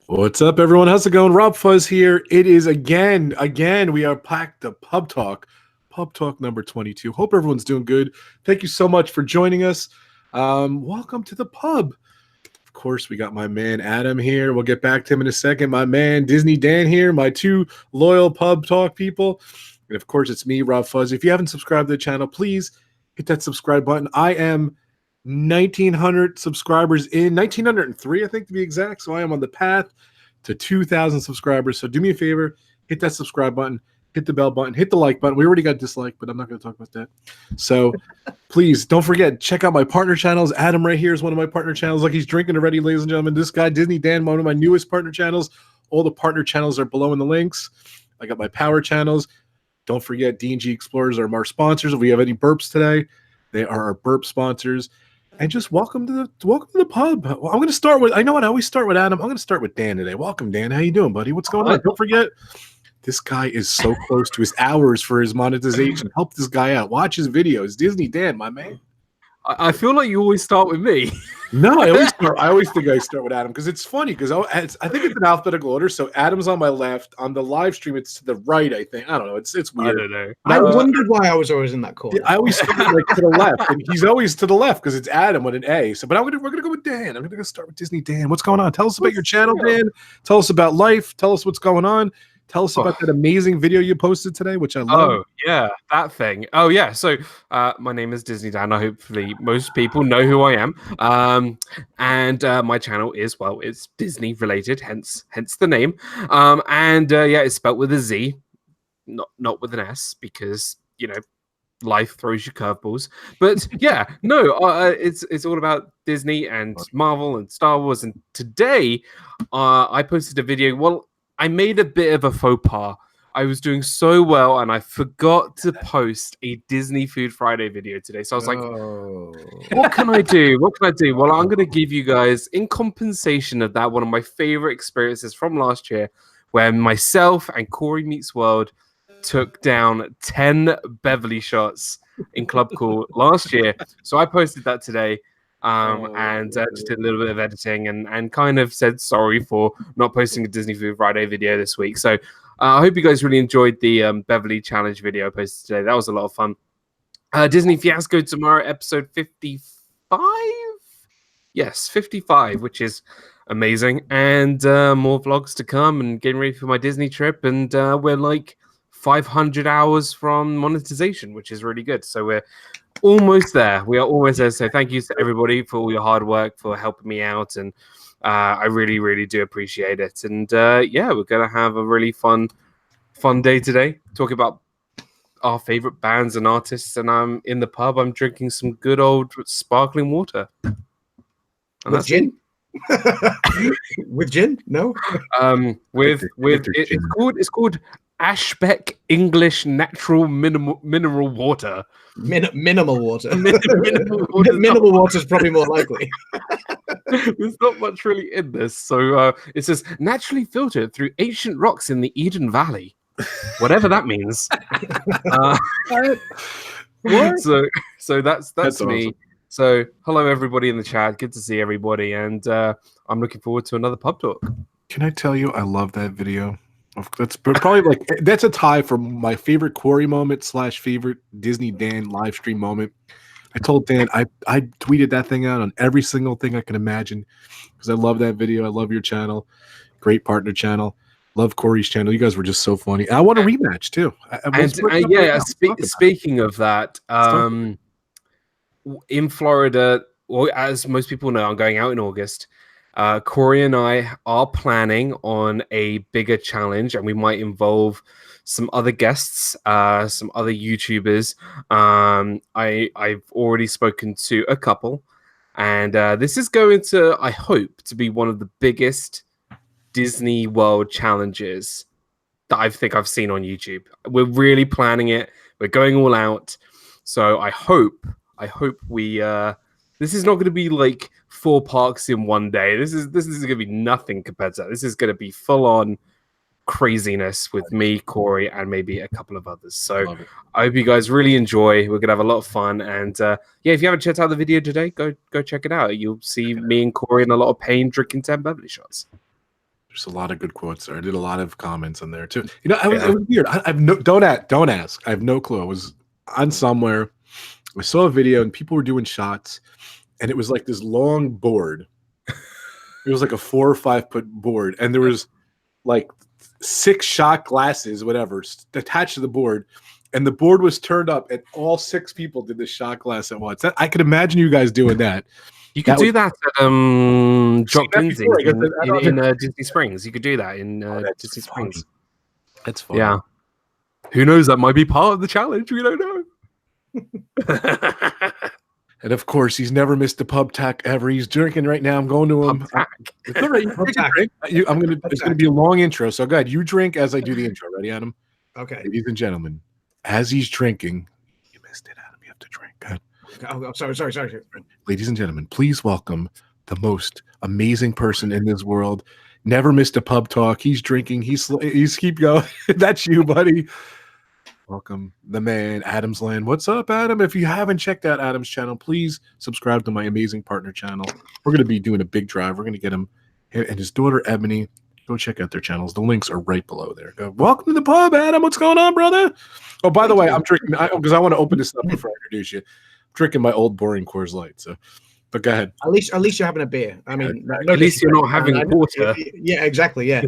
What's up, everyone? How's it going? RobFuz here. It is again, we are packed to Pub Talk number 22. Hope everyone's doing good. Thank you so much for joining us. Welcome to the pub. Of course, we got my man Adam here. We'll get back to him in a second. My man Disney Dan here, my two loyal Pub Talk people. And of course, it's me, RobFuz. If you haven't subscribed to the channel, please hit that subscribe button. I am 1,900 subscribers in, 1,903, I think, to be exact. So I am on the path to 2,000 subscribers. So do me a favor, hit that subscribe button, hit the bell button, hit the like button. We already got dislike, but I'm not going to talk about that. So please don't forget, check out my partner channels. Adam right here is one of my partner channels. Like, he's drinking already, ladies and gentlemen. This guy, Disney Dan, one of my newest partner channels. All the partner channels are below in the links. I got my power channels. Don't forget, D&G Explorers are our sponsors. If we have any burps today, they are our burp sponsors. And just welcome to the pub. Well, I'm going to start with, I know what I always start with Adam. I'm going to start with Dan today. Welcome, Dan. How you doing, buddy? What's going on? Don't forget, this guy is so close to his hours for his monetization. Help this guy out. Watch his videos. Disney Dan, my man. I feel like you always start with me. No, I always think I start with Adam because it's funny because I think it's in alphabetical order. So Adam's on my left. On the live stream, it's to the right. I think. I don't know. It's weird. I don't know. I wondered why I was always in that corner. I always start like to the left, and he's always to the left because it's Adam with an A. So, but we're gonna go with Dan. I'm gonna start with Disney Dan. What's going on? Tell us about your channel, Dan. Tell us about life. Tell us what's going on. Tell us about that amazing video you posted today, which I love. Oh, yeah, that thing. Oh, yeah. So my name is Disney Dan. Hopefully most people know who I am. And my channel is, well, it's Disney related, hence the name. Yeah, it's spelled with a Z, not with an S, because, you know, life throws you curveballs. But yeah, no, it's all about Disney and Marvel and Star Wars. And today I posted a video. Well, I made a bit of a faux pas. I was doing so well, and I forgot to post a Disney Food Friday video today. So I was like, what can I do? What can I do? Well, I'm going to give you guys, in compensation of that, one of my favorite experiences from last year, where myself and Corey Meets World took down 10 Beverly shots in Club Cool last year. So I posted that today. Just did a little bit of editing and kind of said sorry for not posting a Disney Food Friday video this week. So I hope you guys really enjoyed the Beverly Challenge video I posted today. That was a lot of fun. Disney Fiasco tomorrow, episode 55? Yes, 55, which is amazing. And more vlogs to come and getting ready for my Disney trip. And we're like 500 hours from monetization, which is really good. So we're almost there. We are almost there. So thank you to everybody for all your hard work, for helping me out, and I really, really do appreciate it. And yeah, we're gonna have a really fun day today, talking about our favorite bands and artists. And I'm in the pub. I'm drinking some good old sparkling water. And with gin? With gin? No. It's called Ashbeck English Natural Mineral Water. Minimal water. Minimal water is probably more likely. There's not much really in this. So it says naturally filtered through ancient rocks in the Eden Valley. Whatever that means. So that's me. Awesome. So hello everybody in the chat. Good to see everybody, and I'm looking forward to another pub talk. Can I tell you, I love that video. That's probably like, that's a tie for my favorite Corey moment / favorite Disney Dan live stream moment. I told Dan I tweeted that thing out on every single thing I can imagine because I love that video. I love your channel, great partner channel. Love Corey's channel. You guys were just so funny. I want a rematch too. Speaking of that, in Florida, well, as most people know, I'm going out in August. Corey and I are planning on a bigger challenge, and we might involve some other guests, some other YouTubers. I've already spoken to a couple, and this is going to, I hope, to be one of the biggest Disney World challenges that I think I've seen on YouTube. We're really planning it. We're going all out. So I hope we this is not going to be like 4 parks in one day. This is going to be nothing compared to that. This is going to be full on craziness with me, Corey, and maybe a couple of others. So I hope you guys really enjoy. We're gonna have a lot of fun, and yeah, if you haven't checked out the video today, go check it out. You'll see me and Corey in a lot of pain drinking 10 Beverly shots. There's a lot of good quotes there. I did a lot of comments on there too. You know, it was weird. I've no don't ask. I have no clue. I was on somewhere. I saw a video and people were doing shots, and it was like this long board. It was like a 4 or 5 foot board, and there was like 6 shot glasses, whatever, attached to the board, and the board was turned up, and all 6 people did the shot glass at once. I could imagine you guys doing that. You could do that at Jock Lindsay's in Disney Springs. You could do that in Disney Springs. That's fun. Yeah. Who knows? That might be part of the challenge. We don't know. And of course, he's never missed a pub tack ever. He's drinking right now. I'm going to him. It's all right. It's gonna be a long intro. So go ahead. You drink as I do the intro. Ready, Adam? Okay. Ladies and gentlemen, as he's drinking, you missed it, Adam. You have to drink. Go ahead. Oh, sorry. Ladies and gentlemen, please welcome the most amazing person in this world. Never missed a pub talk. He's drinking. He's keep going. That's you, buddy. Welcome, the man, Adam's Land. What's up, Adam? If you haven't checked out Adam's channel, please subscribe to my amazing partner channel. We're going to be doing a big drive. We're going to get him and his daughter, Ebony. Go check out their channels. The links are right below there. Welcome to the pub, Adam. What's going on, brother? Oh, by the way, I'm drinking because I want to open this up before I introduce you. I'm drinking my old boring Coors Light. So, but go ahead. At least you're having a beer. I mean, at least you're not having water. Yeah, exactly. Yeah,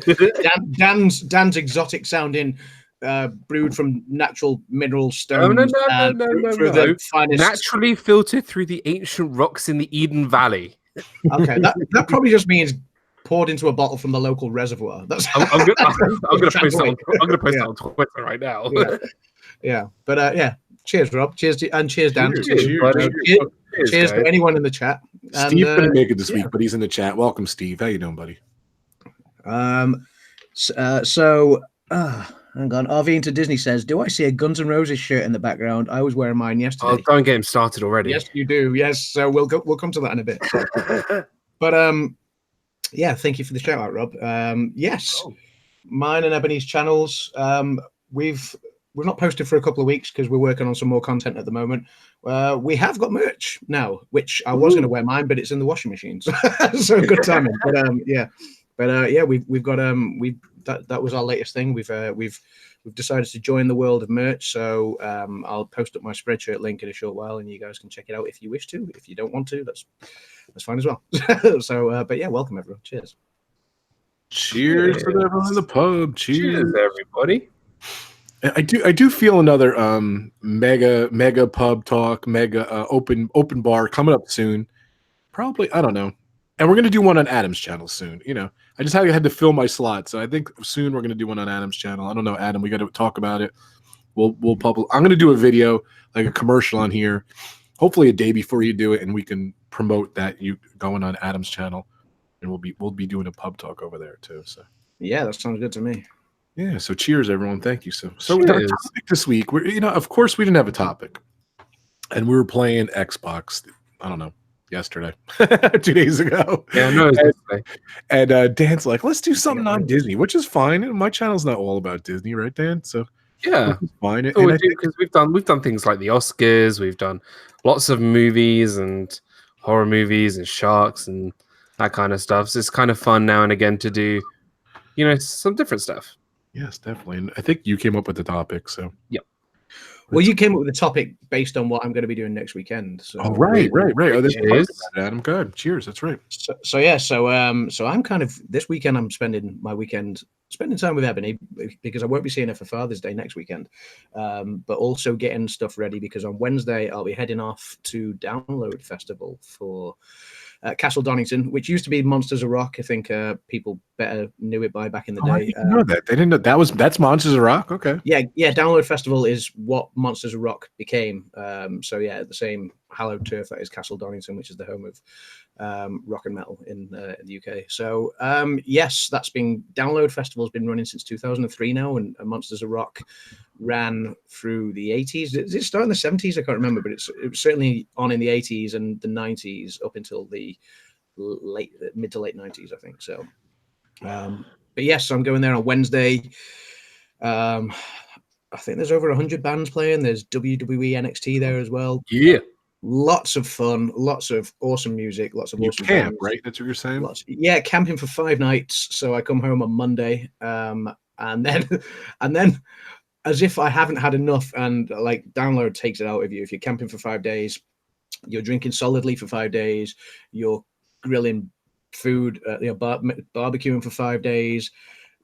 Dan's exotic sounding. Brewed from natural mineral stones. No. Naturally filtered through the ancient rocks in the Eden Valley. Okay, that probably just means poured into a bottle from the local reservoir. That's. I'm gonna post that on Twitter right now. Yeah. But yeah. Cheers, Rob. Cheers, and cheers, Dan. Cheers to anyone in the chat. Steve couldn't make it this week, but he's in the chat. Welcome, Steve. How you doing, buddy? Hang on. RV into Disney says, "Do I see a Guns N' Roses shirt in the background? I was wearing mine yesterday." Oh, don't get him started already. Yes, you do. Yes, so we'll come to that in a bit. But yeah, thank you for the shout out, Rob. Yes, mine and Ebony's channels. We've not posted for a couple of weeks because we're working on some more content at the moment. We have got merch now, which I was going to wear mine, but it's in the washing machine, so good timing. But yeah, we've got that was our latest thing. We've decided to join the world of merch. So I'll post up my Spreadshirt link in a short while, and you guys can check it out if you wish to. If you don't want to, that's fine as well. So, but yeah, welcome everyone. Cheers. Cheers to everyone in the pub. Cheers, everybody. I do feel another mega pub talk, mega open bar coming up soon. Probably, I don't know. And we're going to do one on Adam's channel soon. You know, I just had to fill my slot. So I think soon we're going to do one on Adam's channel. I don't know, Adam, we got to talk about it. We'll publish. I'm going to do a video, like a commercial on here, hopefully a day before you do it. And we can promote that you going on Adam's channel, and we'll be doing a pub talk over there too. So yeah, that sounds good to me. Yeah. So cheers, everyone. Thank you. So we got a topic this week. Of course we didn't have a topic, and we were playing Xbox. I don't know. Yesterday, 2 days ago. Yeah, no, and Dan's like, let's do something on Disney, which is fine. And my channel's not all about Disney, right, Dan? So yeah, fine. Because we've done things like the Oscars, we've done lots of movies and horror movies and sharks and that kind of stuff. So it's kind of fun now and again to do, some different stuff. Yes, definitely. And I think you came up with the topic. So yep. Well, you came up with the topic based on what I'm going to be doing next weekend. So. Oh, right. Oh, this is Adam. Good. Cheers. That's right. So I'm kind of this weekend. I'm spending my weekend spending time with Ebony because I won't be seeing her for Father's Day next weekend, but also getting stuff ready because on Wednesday I'll be heading off to Download Festival for Castle Donington, which used to be Monsters of Rock. I think people better knew it by back in the day. I didn't know that. They didn't know that's Monsters of Rock. Okay. Yeah. Download Festival is what Monsters of Rock became. So yeah, the same hallowed turf that is Castle Donington, which is the home of rock and metal in the UK. So yes, Download Festival has been running since 2003 now, and Monsters of Rock ran through the 80s. Did it start in the 70s? I can't remember, but it was certainly on in the 80s and the 90s up until the mid to late 90s, I think. So, but yes, I'm going there on Wednesday. I think there's over 100 bands playing. There's WWE NXT there as well. Yeah. Lots of fun, lots of awesome music, lots of You awesome camp, bands. right? That's what you're saying. Yeah, camping for 5 nights. So I come home on Monday, and then and then as if I haven't had enough, and like download takes it out of you. If you're camping for 5 days, you're drinking solidly for 5 days, you're grilling food, barbecuing for 5 days,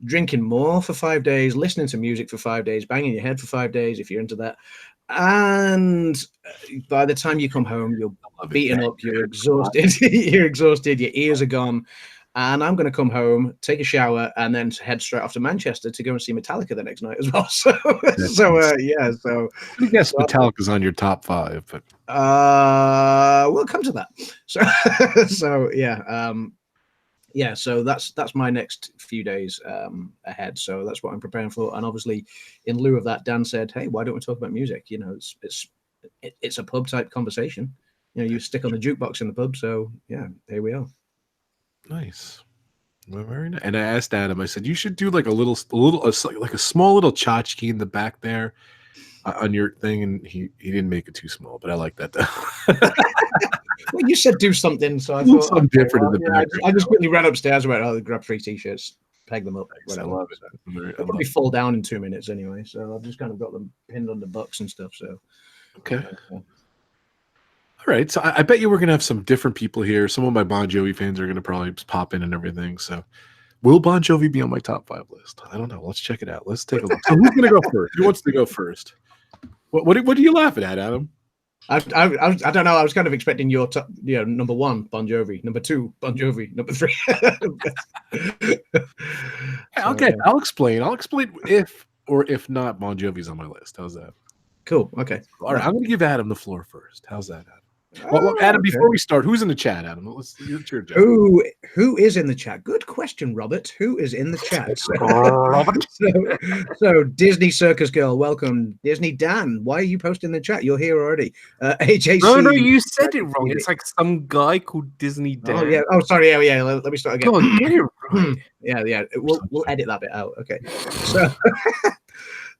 drinking more for 5 days, listening to music for 5 days, banging your head for 5 days if you're into that. And by the time you come home, you're beaten up, you're exhausted, you're exhausted, your ears are gone. And I'm going to come home, take a shower, and then head straight off to Manchester to go and see Metallica the next night as well. So, yeah. So, I guess Metallica's on your top 5, but we'll come to that. So, yeah. So that's my next few days ahead. So that's what I'm preparing for. And obviously, in lieu of that, Dan said, "Hey, why don't we talk about music? You know, it's a pub type conversation. You know, you stick on the jukebox in the pub. So yeah, here we are." nice. Well, very nice. And I asked Adam, I said, you should do like like a small little tchotchke in the back there on your thing. And he didn't make it too small, but I like that though. Well, you said do something, so I Do thought something different in the I background. just quickly ran upstairs and went, "Oh, grab 3 t-shirts, peg them up." Nice. I Whatever. love it. They'll probably fall down in 2 minutes anyway. So I've just kind of got them pinned on the bucks and stuff. So Okay. All right. So I bet you we're going to have some different people here. Some of my Bon Jovi fans are going to probably just pop in and everything. So will Bon Jovi be on my top 5 list? I don't know. Let's check it out. Let's take a look. So who's going to go first? Who wants to go first? What are you laughing at, Adam? I don't know. I was kind of expecting your top, number 1, Bon Jovi, number 2, Bon Jovi, number 3. Okay, I'll explain. I'll explain if or if not Bon Jovi's on my list. How's that? Cool. Okay. All right. I'm going to give Adam the floor first. How's that, Adam? Well, Adam, okay. before we start, who's in the chat, Adam? It's your job. Who is in the chat? Good question, Robert. Who is in the chat? Robert. So Disney Circus Girl, welcome. Disney Dan, why are you posting the chat? You're here already. AJC. No, you said it wrong. It's like some guy called Disney Dan. Oh yeah. Oh, sorry. Yeah. Let me start again. God, get it right. Yeah. We'll edit that bit out. Okay.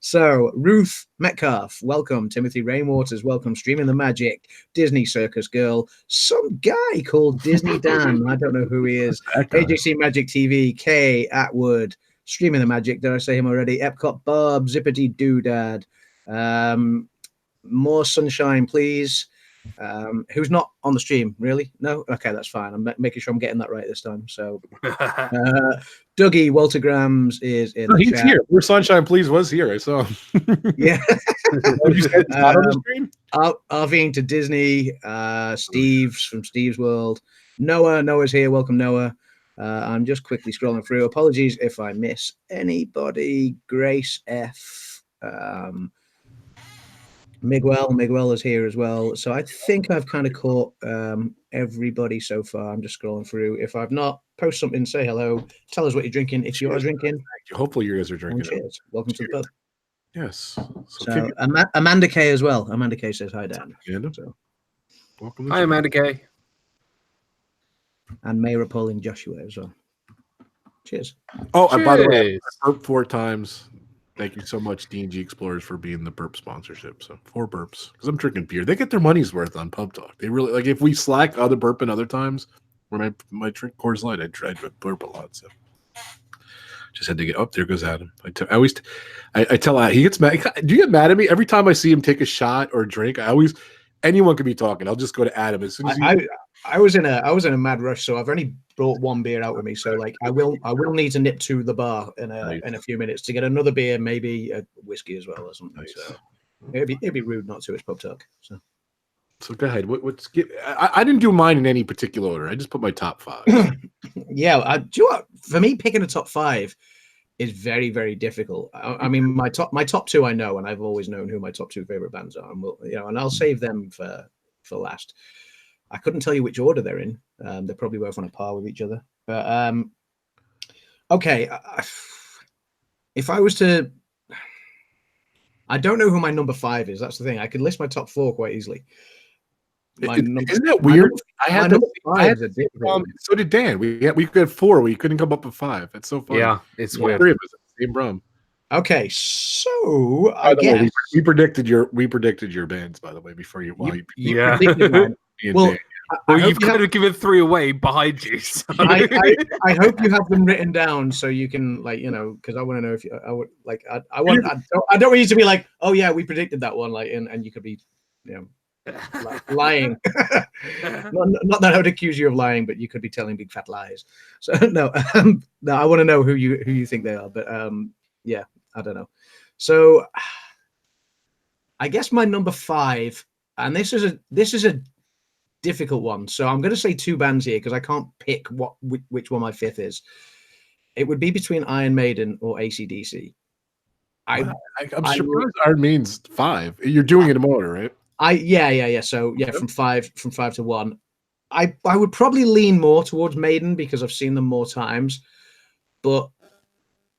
So Ruth Metcalf, welcome. Timothy Rainwaters, welcome. Streaming the Magic, Disney Circus Girl, some guy called Disney Dan. I don't know who he is. AJC Magic TV, K Atwood, Streaming the Magic. Did I say him already? Epcot Bob, Zippity Doodad. More sunshine, please. Who's not on the stream? Really? No? Okay, that's fine. I'm making sure I'm getting that right this time. So Dougie Walter Grams is in the he's chat. here. Where Sunshine Please was here. I saw him. Yeah. You said not on the stream? RVing to Disney. Steve's from Steve's World. Noah's here. Welcome, Noah. I'm just quickly scrolling through. Apologies if I miss anybody. Grace F. Miguel is here as well. So I think I've kind of caught everybody so far. I'm just scrolling through. If I've not, post something, say hello, tell us what you're drinking. If you are drinking, hopefully you guys are drinking. Cheers. Welcome to the pub. Yes. So Amanda K as well. Amanda K says hi, Dan. So, welcome. Hi, Amanda K. And Mayra Pauline Joshua as well. Cheers. Oh, and by the way, I burped 4 times. Thank you so much, D&G Explorers, for being the burp sponsorship. So 4 burps because I'm drinking beer. They get their money's worth on Pub Talk. They really like. If we slack other burping other times, when I drink Coors Light, I try to burp a lot. So just had to get. Oh, there goes Adam. I tell Adam, he gets mad. Do you get mad at me every time I see him take a shot or drink? Anyone could be talking. I'll just go to Adam as soon as I was in a mad rush, so I've only brought 1 beer out with me. So like I will need to nip to the bar in a few minutes to get another beer, maybe a whiskey as well or something. Nice. So it'd be rude not to. It's Pub Talk. So go ahead. I didn't do mine in any particular order. I just put my top 5. Yeah, do you know what? For me, picking a top 5 is very, very difficult. I mean, my top 2 I know, and I've always known who my top 2 favorite bands are, and I'll save them for last. I couldn't tell you which order they're in. They're probably both on a par with each other. But okay, if I was to, I don't know who my number 5 is. That's the thing. I could list my top 4 quite easily. Isn't that weird? So did Dan. We could have 4. We couldn't come up with 5. It's so funny. Yeah, it's weird. 3 of us, same room. Okay, so By I the way, guess we predicted your bands, by the way, before you you Yeah. predicted mine. me and Well, Dan. Well, I hope you've you have, kind of given 3 away behind you. So. I hope you have them written down so you can, like, you know, because I want to know if you, I would like I don't want you to be like, oh yeah, we predicted that one, like, and you could be, you know, like, lying. not that I would accuse you of lying, but you could be telling big fat lies. So no, no, I want to know who you think they are, but yeah, I don't know. So I guess my number 5, and this is a difficult one. So I'm going to say 2 bands here because I can't pick which one my 5th is. It would be between Iron Maiden or AC/DC. I'm surprised Iron Maiden's 5. You're doing it in order, right? Yeah. So yeah, from five to 1. I would probably lean more towards Maiden because I've seen them more times, but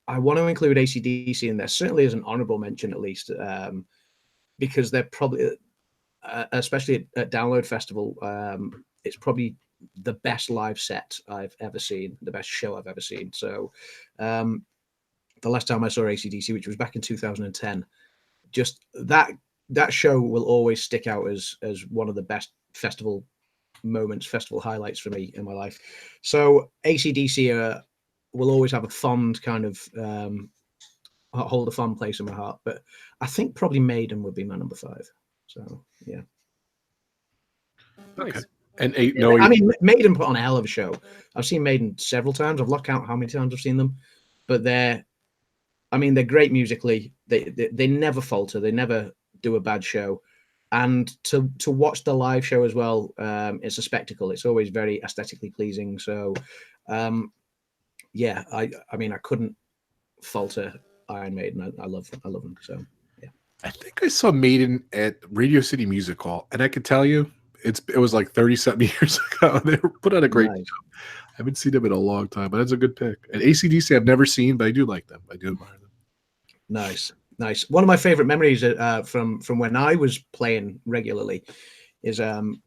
I want to include AC/DC in there, certainly as an honorable mention at least, because they're probably, especially at Download Festival, it's probably the best live set I've ever seen, the best show I've ever seen. So the last time I saw AC/DC, which was back in 2010, just that show will always stick out as one of the best festival moments, festival highlights for me in my life. So AC/DC will always have a fond kind of hold a fond place in my heart, but I think probably Maiden would be my number 5. So yeah. Okay. Nice. And I mean, Maiden put on a hell of a show. I've seen Maiden several times. I've lost count how many times I've seen them, but they're great musically. They never falter. They never do a bad show. And to watch the live show as well, it's a spectacle. It's always very aesthetically pleasing. So, yeah, I mean, I couldn't falter Iron Maiden. I love them. So, yeah. I think I saw Maiden at Radio City Music Hall, and I could tell you, it was like 30-something years ago. They put on a great show. I haven't seen them in a long time, but that's a good pick. And AC/DC I've never seen, but I do like them. I do admire them. Nice. One of my favorite memories from when I was playing regularly is I mean,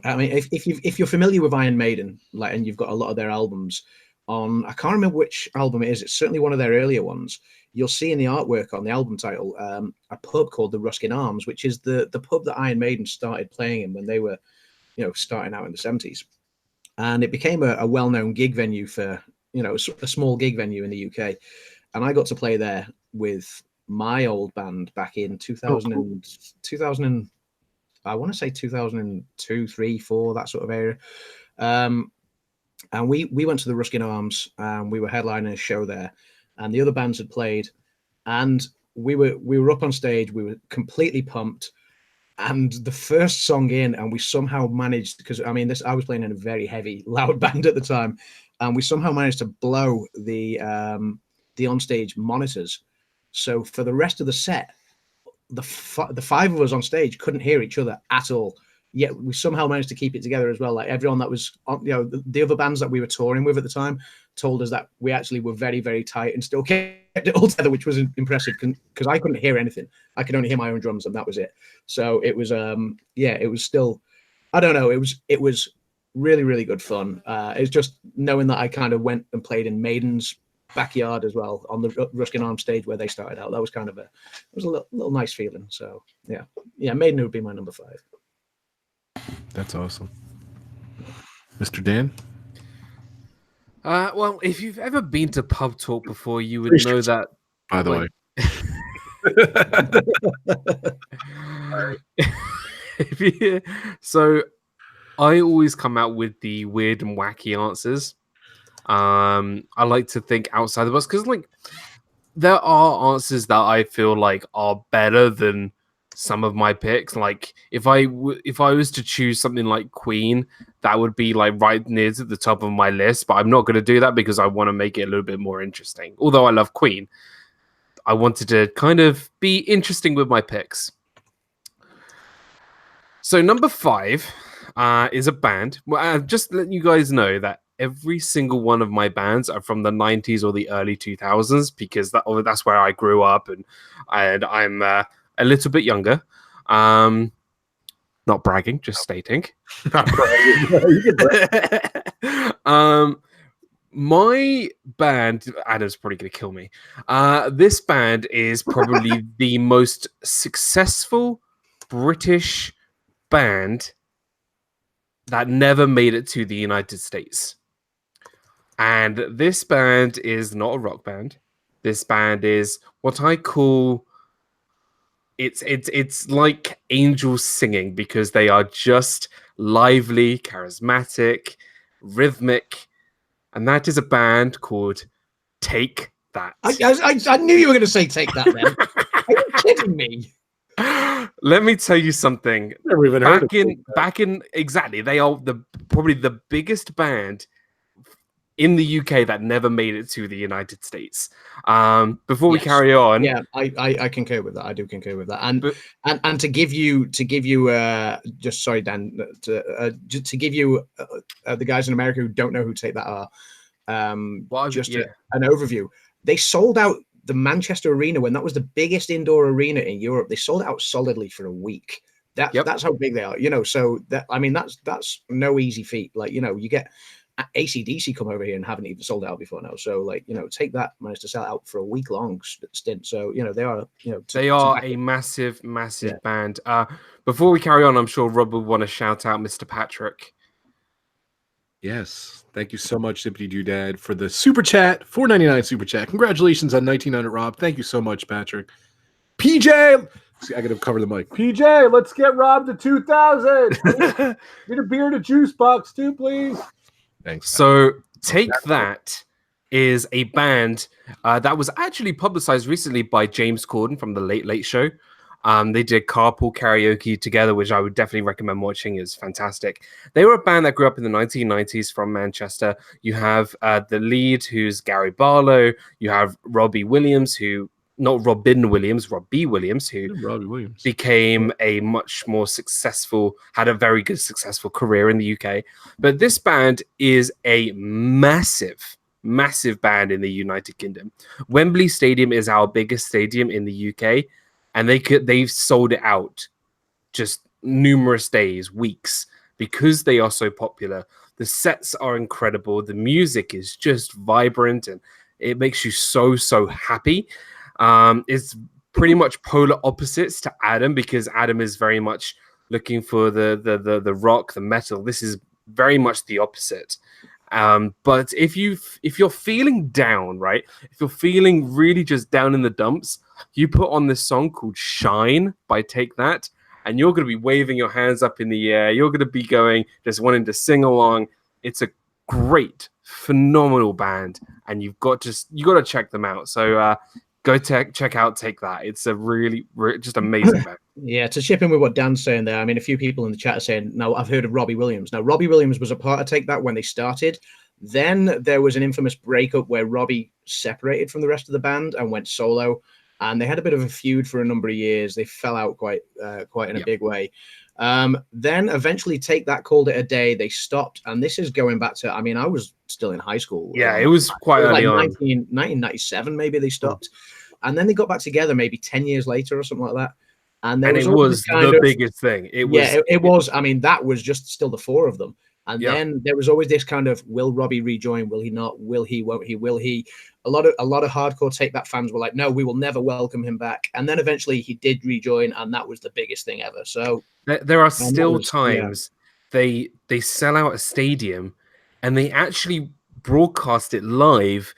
if you're familiar with Iron Maiden, like, and you've got a lot of their albums on, I can't remember which album it is. It's certainly one of their earlier ones. You'll see in the artwork on the album title a pub called the Ruskin Arms, which is the pub that Iron Maiden started playing in when they were, you know, starting out in the 70s, and it became a well-known gig venue for, you know, a small gig venue in the UK, and I got to play there with my old band back in 2000, Oh, cool. 2000, I want to say 2002, 3, 4, that sort of area. And we went to the Ruskin Arms, and we were headlining a show there, and the other bands had played, and we were up on stage. We were completely pumped, and the first song in, and we somehow managed, because I mean, I was playing in a very heavy, loud band at the time, and we somehow managed to blow the onstage monitors. So for the rest of the set, the 5 of us on stage couldn't hear each other at all. Yet we somehow managed to keep it together as well. Like, everyone that was on, you know, the other bands that we were touring with at the time told us that we actually were very, very tight and still kept it all together, which was impressive because I couldn't hear anything. I could only hear my own drums, and that was it. So it was, it was still, I don't know, it was really, really good fun. It's just knowing that I kind of went and played in Maiden's backyard as well on the Ruskin Arms stage where they started out. That was kind of it was a little nice feeling. So yeah, Maiden would be my number 5. That's awesome. Mr. Dan? Well, if you've ever been to Pub Talk before, you would Please know just- that. By the way. So I always come out with the weird and wacky answers. I like to think outside the box because, like, there are answers that I feel like are better than some of my picks. Like, if I was to choose something like Queen, that would be like right near to the top of my list. But I'm not going to do that because I want to make it a little bit more interesting. Although I love Queen, I wanted to kind of be interesting with my picks. So number 5 is a band. Well, just letting you guys know that every single one of my bands are from the 90s or the early 2000s because that's where I grew up, and I'm a little bit younger. Not bragging, just stating. My band, Adam's probably going to kill me. This band is probably the most successful British band that never made it to the United States. And this band is not a rock band. This band is what I call it's like angels singing, because they are just lively, charismatic, rhythmic, and that is a band called Take That. I knew you were going to say Take That. Then are you kidding me? Let me tell you something. Never even heard of Back in exactly, they are probably the biggest band in the UK that never made it to the United States. Before we carry on, yeah, I concur with that. I do concur with that. And to give you just sorry, Dan, to give you the guys in America who don't know who Take That are, an overview. They sold out the Manchester Arena when that was the biggest indoor arena in Europe. They sold it out solidly for a week. That's how big they are, you know. So that, I mean, that's no easy feat. Like, you know, you get AC/DC come over here and haven't even sold out before now. So, like, you know, Take That managed to sell out for a week long stint. So, you know, they are, you know, they are a massive band. Before we carry on, I'm sure Rob will want to shout out Mr. Patrick. Yes. Thank you so much, Zippity Doodad, for the super chat, $4.99 super chat. Congratulations on 1900, Rob. Thank you so much, Patrick. PJ, I got to cover the mic. PJ, let's get Rob to 2000. Get a beer and a juice box too, please. Thanks. So Take That is a band that was actually publicized recently by James Corden from the Late Late Show. They did Carpool Karaoke together, which I would definitely recommend watching. It's fantastic. They were a band that grew up in the 1990s from Manchester. You have the lead, who's Gary Barlow. You have Robbie Williams, not Robin Williams, Robbie Williams, who became a much more successful, had a very good successful career in the UK. But this band is a massive band in the United Kingdom. Wembley Stadium is our biggest stadium in the UK. And they've sold it out just numerous days, weeks, because they are so popular. The sets are incredible. The music is just vibrant, and it makes you so happy. It's pretty much polar opposites to Adam, because Adam is very much looking for the rock, the metal. This is very much the opposite. But if you're feeling down, right? If you're feeling really just down in the dumps, you put on this song called Shine by Take That, and you're going to be waving your hands up in the air. You're going to be just wanting to sing along. It's a great, phenomenal band, and you got to check them out. So go check out Take That. It's a really just amazing band. Yeah, to chip in with what Dan's saying there, I mean, a few people in the chat are saying, no, I've heard of Robbie Williams. Now, Robbie Williams was a part of Take That when they started. Then there was an infamous breakup where Robbie separated from the rest of the band and went solo. And they had a bit of a feud for a number of years. They fell out quite in a big way. Then eventually Take That called it a day. They stopped. And this is going back to, I mean, I was still in high school. Yeah, it was quite early on. 1997, maybe they stopped. And then they got back together maybe 10 years later or something like that. And it was the biggest thing. It was. I mean, that was just still the four of them. And then there was always this kind of, will Robbie rejoin? Will he not? Will he? Won't he? Will he? A lot of hardcore Take That fans were like, no, we will never welcome him back. And then eventually he did rejoin, and that was the biggest thing ever. So there are still times they sell out a stadium, and they actually broadcast it live,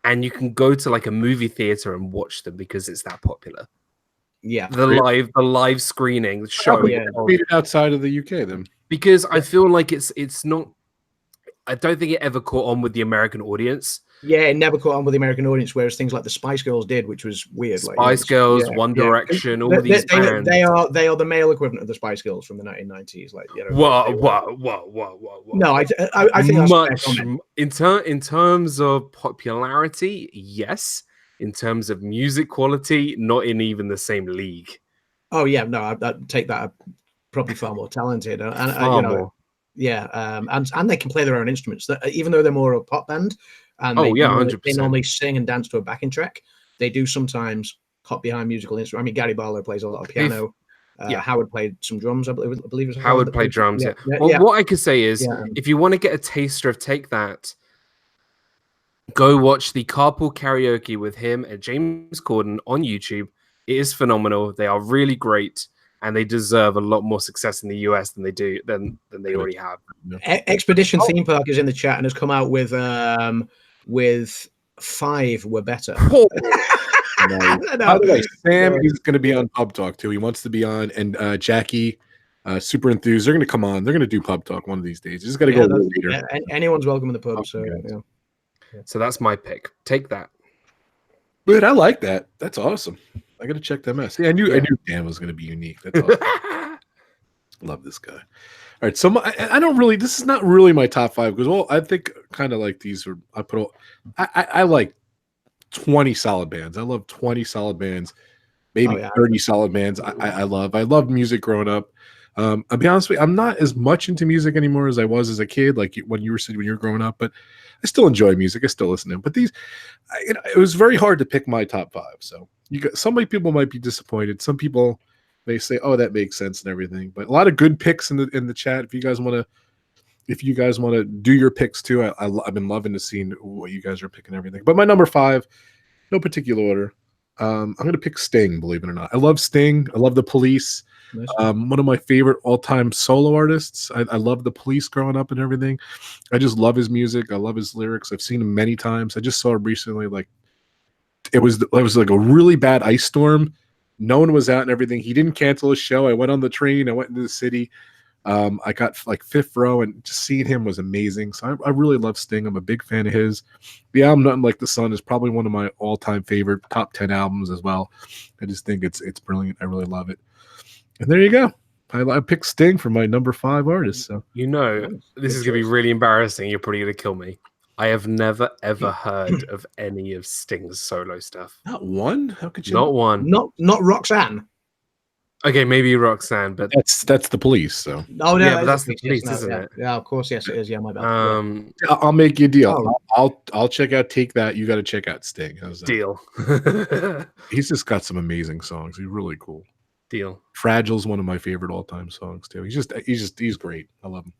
and you can go to like a movie theater and watch them because it's that popular. Yeah, the live screening show. Made it outside of the UK then. Because I feel like it's not. I don't think it ever caught on with the American audience. Yeah, it never caught on with the American audience, whereas things like the Spice Girls did, which was weird. Spice Girls, One Direction, all these bands. They are the male equivalent of the Spice Girls from the 1990s. Like, you know. Whoa. No, I think that's much in terms of popularity, yes. In terms of music quality, not in even the same league. Oh yeah, no, I'd take that. Probably far more talented, and far more. Yeah, and they can play their own instruments. Even though they're more of a pop band, and 100%. They normally sing and dance to a backing track. They do sometimes hop behind musical instruments. I mean, Gary Barlow plays a lot of piano. Howard played some drums. I believe it was Howard played drums. Yeah. What I could say is, if you want to get a taster of Take That, Go watch the Carpool Karaoke with him and James Corden on YouTube. It is phenomenal. They are really great, and they deserve a lot more success in the US than they already have. Expedition Theme Park is in the chat and has come out with 5 were better. Nice. By the way, Sam is going to be on Pub Talk too. He wants to be on, and Jackie, super enthused. They're going to come on. They're going to do Pub Talk one of these days. You just got to go later. Yeah, anyone's welcome in the pub. So that's my pick. Take that. But I like that. That's awesome. I got to check them out. See, I knew Dan was going to be unique. That's awesome. Love this guy. All right, so I don't really. This is not really my top 5 because I think kind of like these are. I like 20 solid bands. I love 20 solid bands, maybe 30 solid bands. I love music growing up. I'll be honest with you, I'm not as much into music anymore as I was as a kid, like when you were growing up, but I still enjoy music. I still listen to them. But it was very hard to pick my top 5. So some people might be disappointed. Some people may say, "Oh, that makes sense" and everything. But a lot of good picks in the chat. If you guys want to do your picks too, I've been loving to see what you guys are picking everything. But my number 5, no particular order. I'm going to pick Sting, believe it or not. I love Sting. I love the Police. Nice. One of my favorite all-time solo artists. I love the Police growing up and everything. I just love his music. I love his lyrics. I've seen him many times. I just saw him recently. Like it was like a really bad ice storm. No one was out and everything. He didn't cancel his show. I went on the train. I went into the city. I got like 5th row, and just seeing him was amazing. So I really love Sting. I'm a big fan of his. The album Nothing Like the Sun is probably one of my all-time favorite top 10 albums as well. I just think it's brilliant. I really love it. And there you go. I picked Sting for my number 5 artist. So this is gonna be really embarrassing. You're probably gonna kill me. I have never ever heard of any of Sting's solo stuff. Not one? How could you? Not one. Not Roxanne. Okay, maybe Roxanne, but that's the Police. So but that's the Police, isn't it? Yeah, of course, yes, it is. Yeah, my bad. I'll make you a deal. I'll check out Take That. You got to check out Sting. How's that? Deal. He's just got some amazing songs. He's really cool. Deal. Fragile's one of my favorite all-time songs too. He's great. I love him.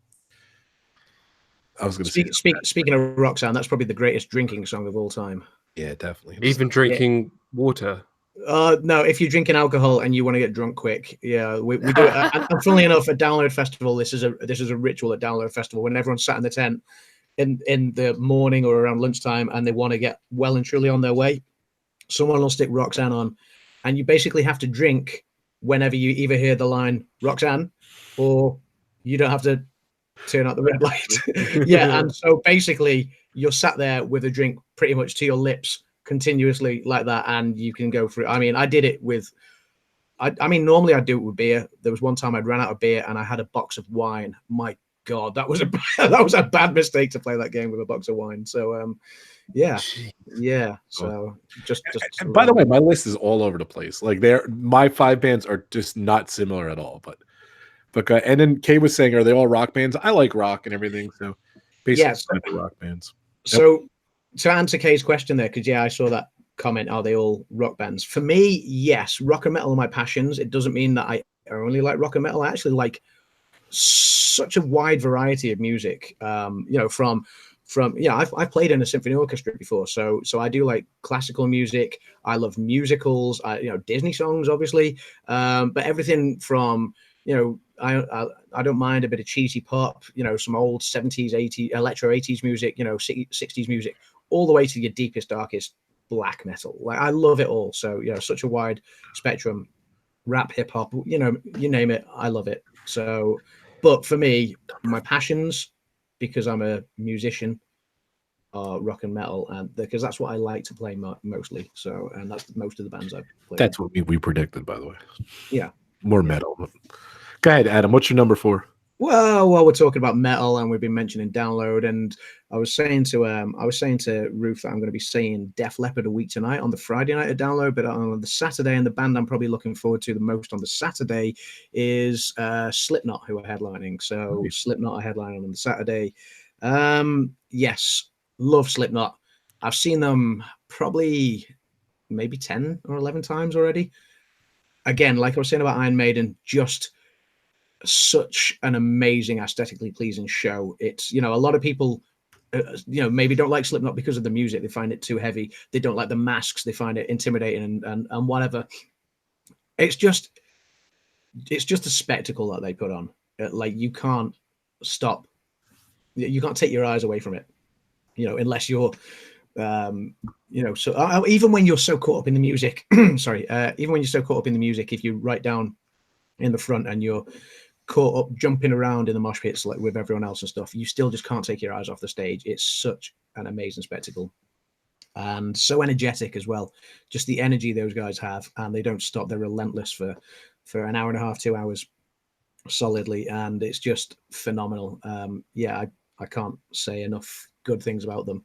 I was going to say. Speaking of Roxanne, that's probably the greatest drinking song of all time. Yeah, definitely. Even drinking water. No, if you're drinking alcohol and you want to get drunk quick, we do it. And funnily enough, at Download Festival, this is a ritual at Download Festival when everyone's sat in the tent in the morning or around lunchtime and they want to get well and truly on their way. Someone will stick Roxanne on, and you basically have to drink whenever you either hear the line Roxanne or you don't have to turn out the red light. And so basically you're sat there with a drink pretty much to your lips continuously like that, and you can go through. I mean, I did it with normally I do it with beer. There was one time I'd ran out of beer and I had a box of wine. My God, that was a bad mistake to play that game with a box of wine. So so just by the way, my list is all over the place. Like my 5 bands are just not similar at all, but and then Kay was saying, are they all rock bands? I like rock and everything, so basically rock bands. So to answer Kay's question there, because I saw that comment, are they all rock bands? For me, yes, rock and metal are my passions. It doesn't mean that I only like rock and metal. I actually like such a wide variety of music. I've played in a symphony orchestra before, so I do like classical music. I love musicals. Disney songs, obviously, but everything from I don't mind a bit of cheesy pop, some old 70s, 80s, electro 80s music, 60s music, all the way to your deepest, darkest black metal. Like I love it all. So such a wide spectrum. Rap, hip hop, you name it, I love it. So, but for me, my passions, because I'm a musician, are rock and metal, and because that's what I like to play mostly. So, and that's most of the bands I've played. That's what we predicted, by the way. Yeah, more metal. Go ahead, Adam. What's your number 4? Well, we're talking about metal, and we've been mentioning Download, and I was saying to Ruth that I'm going to be seeing Def Leppard a week tonight on the Friday night at Download, but on the Saturday, and the band I'm probably looking forward to the most on the Saturday is Slipknot, who are headlining. So Slipknot are headlining on the Saturday. Yes, love Slipknot. I've seen them probably maybe 10 or 11 times already. Again, like I was saying about Iron Maiden, just such an amazing, aesthetically pleasing show. It's a lot of people maybe don't like Slipknot because of the music. They find it too heavy. They don't like the masks. They find it intimidating and whatever. It's just a spectacle that they put on. Like, you can't stop. You can't take your eyes away from it, unless you're, so even when you're so caught up in the music, sorry, even when you're so caught up in the music, if you write down in the front and you're caught up jumping around in the mosh pits like with everyone else and stuff, you still just can't take your eyes off the stage. It's such an amazing spectacle and so energetic as well. Just the energy those guys have, and they don't stop. They're relentless for an hour and a half, 2 hours solidly, and it's just phenomenal. I can't say enough good things about them.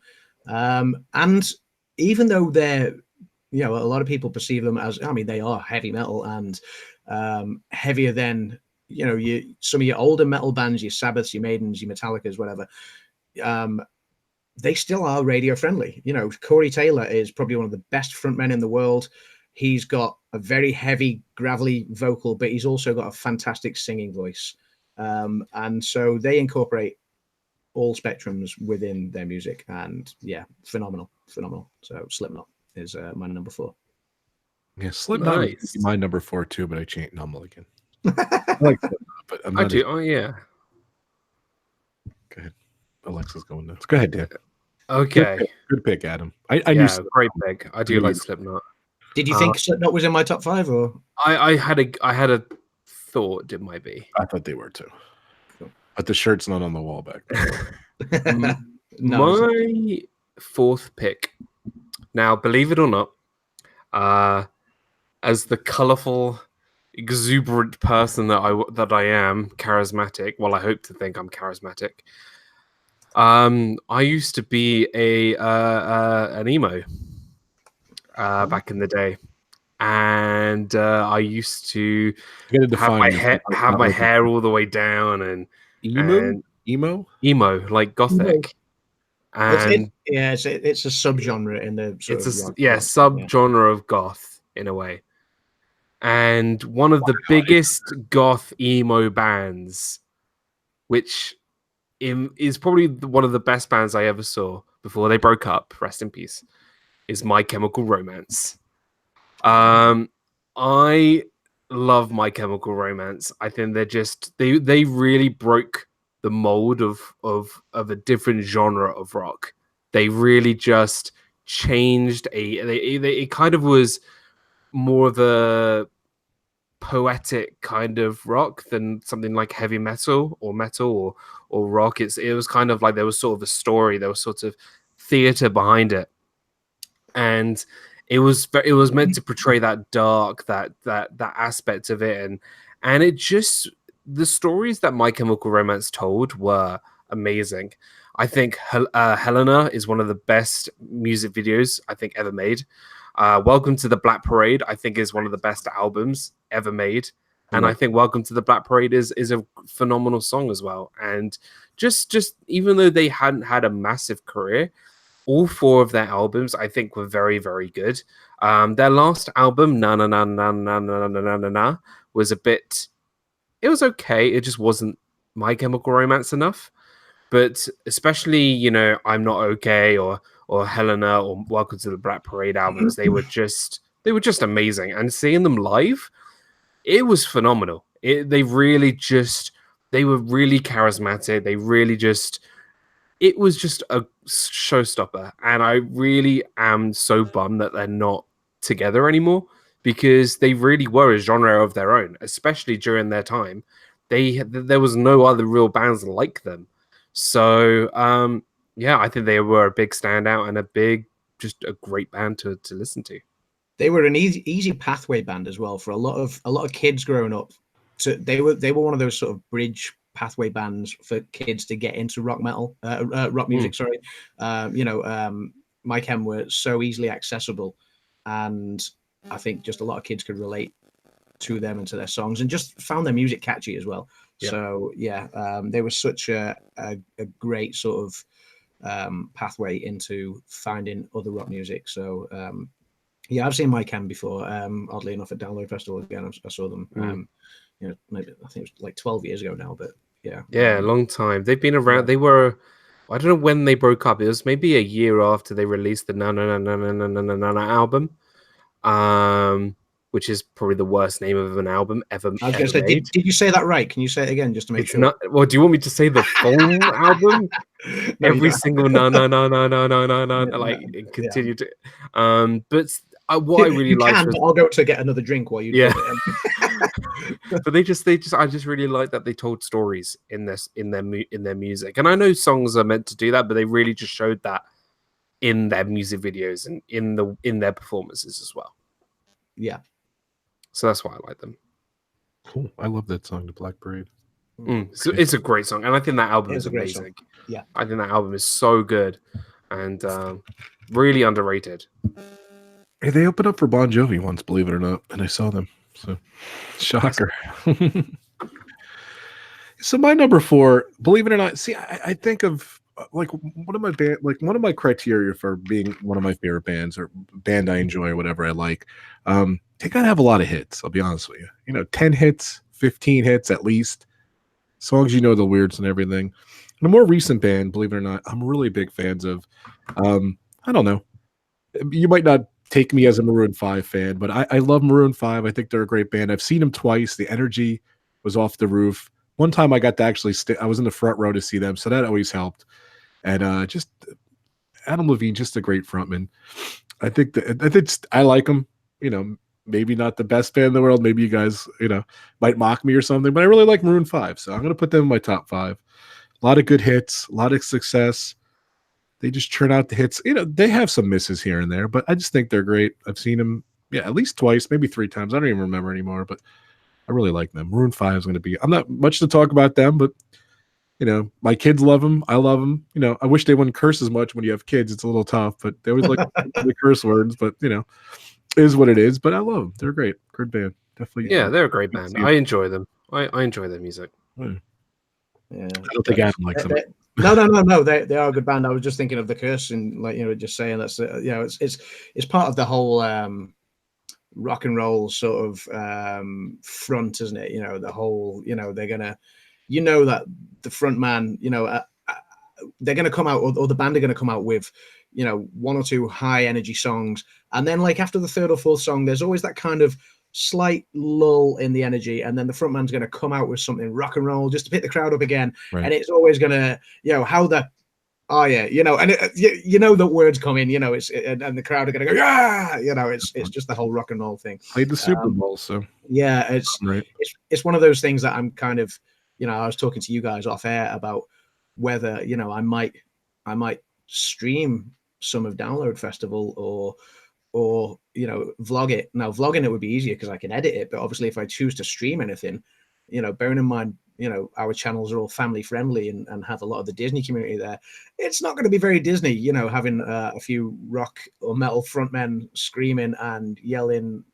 And even though they're, a lot of people perceive them as, they are heavy metal and heavier than, some of your older metal bands, your Sabbaths, your Maidens, your Metallicas, whatever. They still are radio friendly. Corey Taylor is probably one of the best frontmen in the world. He's got a very heavy, gravelly vocal, but he's also got a fantastic singing voice. And so they incorporate all spectrums within their music, and phenomenal. So Slipknot is my number 4. Yeah, Slipknot is my number 4 too, but I changed Mulligan. I like Slipknot, but I'm not. I do. Oh yeah. Go ahead. Alexa's going nuts. Go ahead, Dan. Okay. Good pick, Adam. I knew great pick. I do like Slipknot. Did you think Slipknot was in my top 5, or I had a thought it might be. I thought they were too, but the shirt's not on the wall back there. My 4th pick. Now, believe it or not, as the colorful, exuberant person that I am, charismatic. Well, I hope to think I'm charismatic. I used to be an emo back in the day, and I used to have my hair all the way down and emo like gothic. And it's a subgenre in the subgenre of goth in a way. And one of the biggest goth emo bands, which is probably one of the best bands I ever saw before they broke up, rest in peace, is My Chemical Romance. I love My Chemical Romance. I think they're just they really broke the mold of a different genre of rock. They really just changed it kind of was more of a poetic kind of rock than something like heavy metal or rock. It was kind of like there was sort of a story, there was sort of theater behind it, and it was meant to portray that dark, that aspect of it, and it just, the stories that My Chemical Romance told were amazing. I think Helena is one of the best music videos I think ever made. Welcome to the Black Parade, I think, is one of the best albums ever made. And I think Welcome to the Black Parade is a phenomenal song as well. And just even though they hadn't had a massive career, all 4 of their albums I think were very, very good. Their last album, Na Na Na Na Na Na Na Na Na, was a bit, it was okay. It just wasn't My Chemical Romance enough. But especially, I'm Not Okay or Helena or Welcome to the Black Parade albums, they were just amazing. And seeing them live, it was phenomenal. They were really charismatic. It was just a showstopper. And I really am so bummed that they're not together anymore, because they really were a genre of their own, especially during their time. There was no other real bands like them. So, I think they were a big standout and just a great band to listen to. They were an easy pathway band as well for a lot of kids growing up. So they were one of those sort of bridge pathway bands for kids to get into rock music. Sorry, My Chem were so easily accessible, and I think just a lot of kids could relate to them and to their songs, and just found their music catchy as well. Yeah. So they were such a great sort of pathway into finding other rock music. So I've seen My Chem before. Oddly enough, at Download Festival again, I saw them. Maybe I think it was like 12 years ago now, but yeah, a long time. They've been around. They were I don't know when they broke up. It was maybe a year after they released the Na Na Na Na Na Na Na Na Na Na album, which is probably the worst name of an album ever. I was going to say, made. did you say that right? Can you say it again just to make It's sure? not. Well, do you want me to say the full album? No, you Every don't. single no no no no no no no no Yeah, like no, continue to but what I really you liked can, was but I'll go to get another drink while you yeah do it. but they just I just really like that they told stories in this in their music, and I know songs are meant to do that, but they really just showed that in their music videos and in their performances as well. Yeah. So that's why I like them. Cool. I love that song, The Black Parade. So it's a great song, and I think that album is a great song. amazing. Yeah, I think that album is so good and really underrated. Hey, they opened up for Bon Jovi once, believe it or not, and I saw them. So, shocker. So my number 4, believe it or not, see, I think of like one of my criteria for being one of my favorite bands or band I enjoy or whatever I like. They gotta have a lot of hits. I'll be honest with you. 10 hits, 15 hits at least. Songs the weirds and everything. And a more recent band, believe it or not, I'm really big fans of. I don't know. You might not take me as a Maroon 5 fan, but I love Maroon 5. I think they're a great band. I've seen them twice. The energy was off the roof. One time I got to actually I was in the front row to see them, so that always helped. And just Adam Levine, just a great frontman. I think I like him. Maybe not the best band in the world. Maybe you guys, might mock me or something, but I really like Maroon 5, so I'm going to put them in my top 5. A lot of good hits, a lot of success. They just churn out the hits. They have some misses here and there, but I just think they're great. I've seen them, at least twice, maybe 3 times. I don't even remember anymore, but I really like them. Maroon 5 is going to be. I'm not much to talk about them, but my kids love them. I love them. I wish they wouldn't curse as much when you have kids. It's a little tough, but they always like the curse words. But it is what it is. But I love them. They're great. Good band. Definitely. Yeah, they're a great band. I enjoy them. I enjoy their music. Yeah. I don't think Adam likes them. No. They are a good band. I was just thinking of the curse and just saying that's it's part of the whole rock and roll sort of front, isn't it? The whole they're gonna that the front man they're gonna come out or the band are gonna come out with 1 or 2 high energy songs, and then like after the 3rd or 4th song there's always that kind of slight lull in the energy, and then the front man's going to come out with something rock and roll just to pick the crowd up again. Right. And it's always going to how the and the words come in, and the crowd are going to go yeah, it's just the whole rock and roll thing. Played the Super Bowl, so it's one of those things that I'm kind of I was talking to you guys off air about whether I might stream some of Download Festival or vlog it. Now vlogging it would be easier because I can edit it, but obviously if I choose to stream anything, bearing in mind our channels are all family friendly and have a lot of the Disney community there, it's not going to be very Disney, having a few rock or metal frontmen screaming and yelling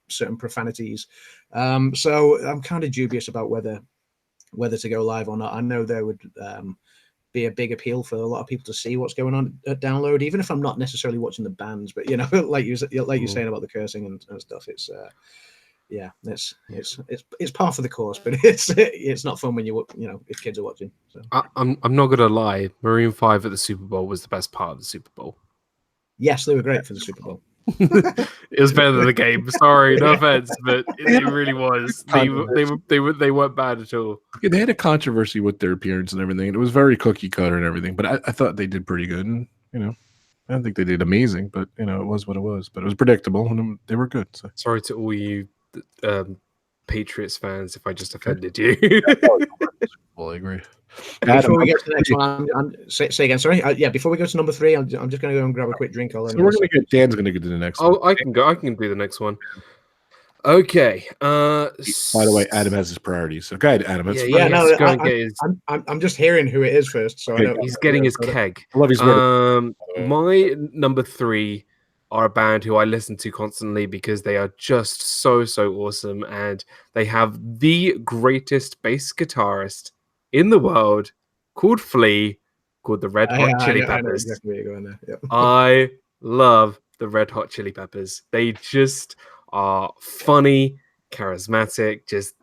certain profanities. So I'm kind of dubious about whether to go live or not. I know there would be a big appeal for a lot of people to see what's going on at Download, even if I'm not necessarily watching the bands. But like you're saying about the cursing and stuff, it's it's par for the course, but it's not fun when if kids are watching. So. I'm not gonna lie, Maroon 5 at the Super Bowl was the best part of the Super Bowl. Yes, they were great for the Super Bowl. It was better than the game. Sorry, no offense, but it really was. They weren't bad at all. Yeah, they had a controversy with their appearance and everything. It was very cookie cutter and everything, but I thought they did pretty good. And I don't think they did amazing, but it was what it was. But it was predictable, and they were good. So. Sorry to all you Patriots fans if I just offended you. Well, I agree. Before we get to the next one, say again. Sorry. Before we go to number 3, I'm just going to go and grab a quick drink. Dan's going to get to the next one. Oh, I can go. I can do the next one. Okay. By the way, Adam has his priorities. So go ahead, Adam. I'm just hearing who it is first. So I know he's getting his keg. I love his my number 3 are a band who I listen to constantly because they are just so awesome, and they have the greatest bass guitarist in the world called Flea, called the Red Hot Chili Peppers. I know exactly where you're going there. Yep. I love the Red Hot Chili Peppers. They just are funny, charismatic, just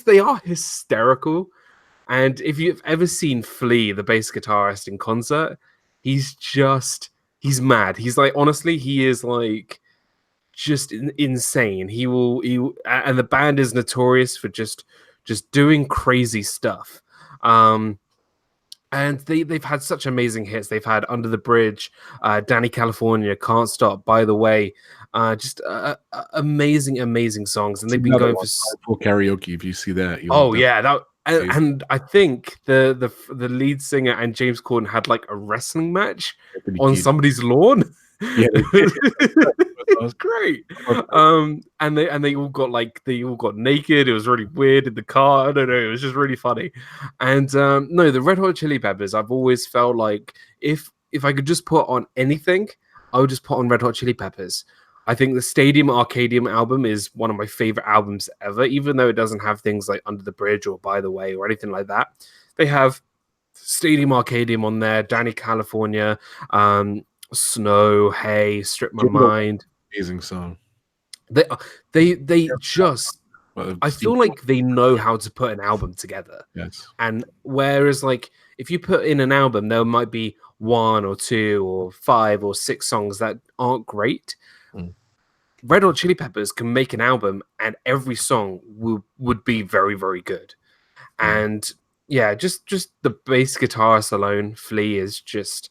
they are hysterical, And if you've ever seen Flea, the bass guitarist, in concert, he's mad. He's like, honestly, he is like just insane. And the band is notorious for just doing crazy stuff. And they've had such amazing hits. They've had Under the Bridge, Danny California, Can't Stop, By the Way, just amazing songs. And they've been going for full karaoke. If you see that, and I think the lead singer and James Corden had like a wrestling match on somebody's lawn. Yeah, it was great. And they all got naked. It was really weird in the car. I don't know. It was just really funny. And no, the Red Hot Chili Peppers, I've always felt like if I could just put on anything, I would just put on Red Hot Chili Peppers. I think the Stadium Arcadium album is one of my favorite albums ever, even though it doesn't have things like Under the Bridge or By the Way or anything like that. They have Stadium Arcadium on there, Danny California, Snow, Hey, Strip My Mind. Amazing song. They just, I feel like they know how to put an album together. Yes. And whereas like if you put in an album, there might be 1 or 2 or 5 or 6 songs that aren't great. Red Hot Chili Peppers can make an album and every song would be very, very good. And yeah, just the bass guitarist alone, Flea, is just,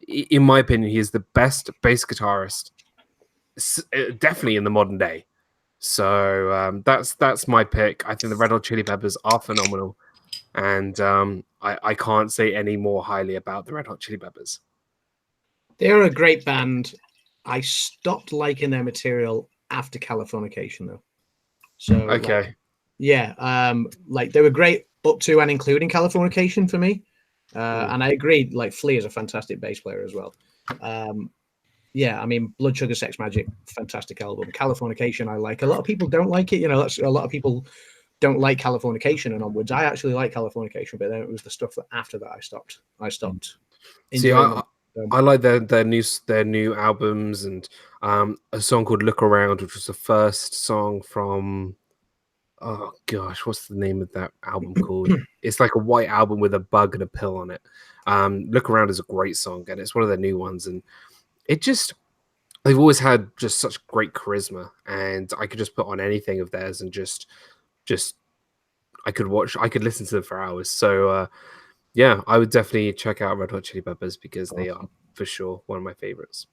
in my opinion, he is the best bass guitarist definitely in the modern day. So that's my pick. I think the Red Hot Chili Peppers are phenomenal, and I can't say any more highly about the Red Hot Chili Peppers. They're a great band. I stopped liking their material after Californication, though. So okay, like they were great up to and including Californication for me. And I agree, like Flea is a fantastic bass player as well. I mean, Blood Sugar Sex Magic, fantastic album. Californication, I like. A lot of people don't like it. You know, that's a lot of people don't like Californication and onwards. I actually like Californication, but then it was the stuff that after that I stopped. See, I like their new albums, and a song called "Look Around," which was the first song from, oh gosh, what's the name of that album called? It's like a white album with a bug and a pill on it. "Look Around" is a great song, and it's one of their new ones. And they've always had just such great charisma, and I could just put on anything of theirs and just I could listen to them for hours. So yeah, I would definitely check out Red Hot Chili Peppers because they are for sure one of my favorites.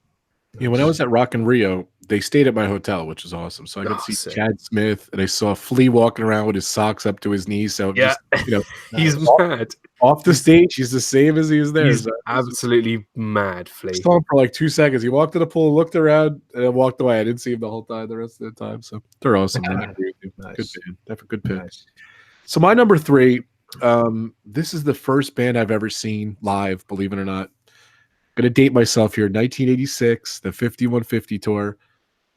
Yeah, when I was at Rock in Rio, they stayed at my hotel, which is awesome. So I could see sick. Chad Smith, and I saw Flea walking around with his socks up to his knees. So yeah, just, he's mad. Off the stage, he's the same as he is there. He's so absolutely mad, Flea. I saw him for like 2 seconds. He walked to the pool, looked around, and then walked away. I didn't see him the whole time, the rest of the time. So they're awesome. I agree with you. Nice. Good band. That's a good pick. Nice. So my number 3, this is the first band I've ever seen live, believe it or not. I'm going to date myself here. 1986, the 5150 tour.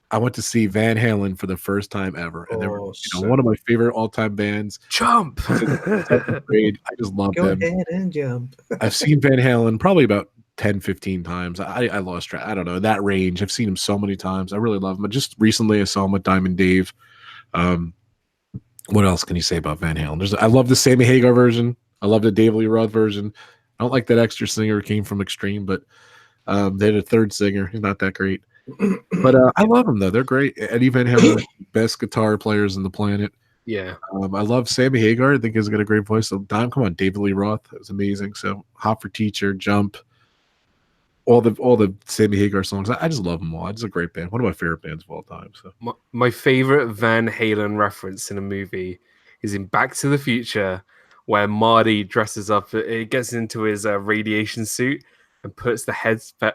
I went to see Van Halen for the first time ever. And they were one of my favorite all-time bands. Jump! I just love them. Go ahead and jump. I've seen Van Halen probably about 10, 15 times. I lost track. I don't know, that range. I've seen him so many times. I really love him. But just recently I saw him with Diamond Dave. What else can you say about Van Halen? I love the Sammy Hagar version. I love the Dave Lee Roth version. I don't like that extra singer who came from Extreme, but they had a third singer. He's not that great. But I love them, though. They're great. Eddie Van Halen, best guitar players on the planet. Yeah. I love Sammy Hagar. I think he's got a great voice. So, come on, David Lee Roth. That was amazing. So, Hot for Teacher, Jump, all the Sammy Hagar songs. I just love them all. It's a great band. One of my favorite bands of all time. So, my favorite Van Halen reference in a movie is in Back to the Future, where Marty dresses up. It gets into his radiation suit and puts the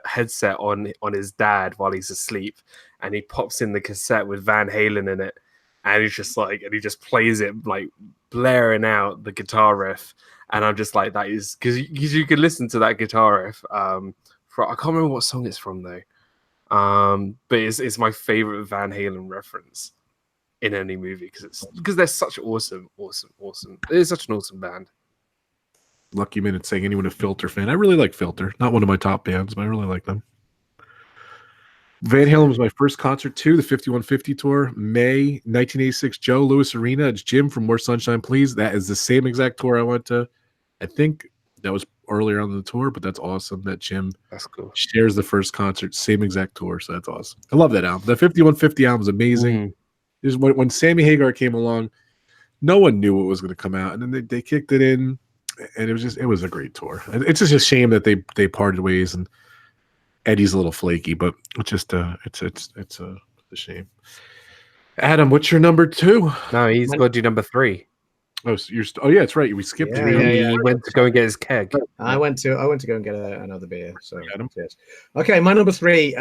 headset on his dad while he's asleep, and he pops in the cassette with Van Halen in it, and he just plays it like blaring out the guitar riff, and I'm just like, that is because you can listen to that guitar riff. I can't remember what song it's from though, but it's my favorite Van Halen reference in any movie because they're such awesome. It's such an awesome band. Lucky Minute saying anyone a Filter fan. I really like Filter. Not one of my top bands, but I really like them. Van Halen was my first concert too. The 5150 tour, May 1986, Joe Louis Arena. It's Jim from More Sunshine Please. That is the same exact tour I went to. I think that was earlier on in the tour, but that's awesome that Jim That's cool. shares the first concert, same exact tour. So that's awesome. I love that album. The 5150 album is amazing. Is when Sammy Hagar came along, no one knew what was going to come out, and then they kicked it in, and it was a great tour. It's just a shame that they parted ways, and Eddie's a little flaky, but it's just it's a shame. Adam, what's your number 2? No, he's got to do number 3. Oh, so yeah, it's right. We skipped 3. He went to go and get his keg. I went to go and get another beer. So Adam? Yes. Okay, my number 3.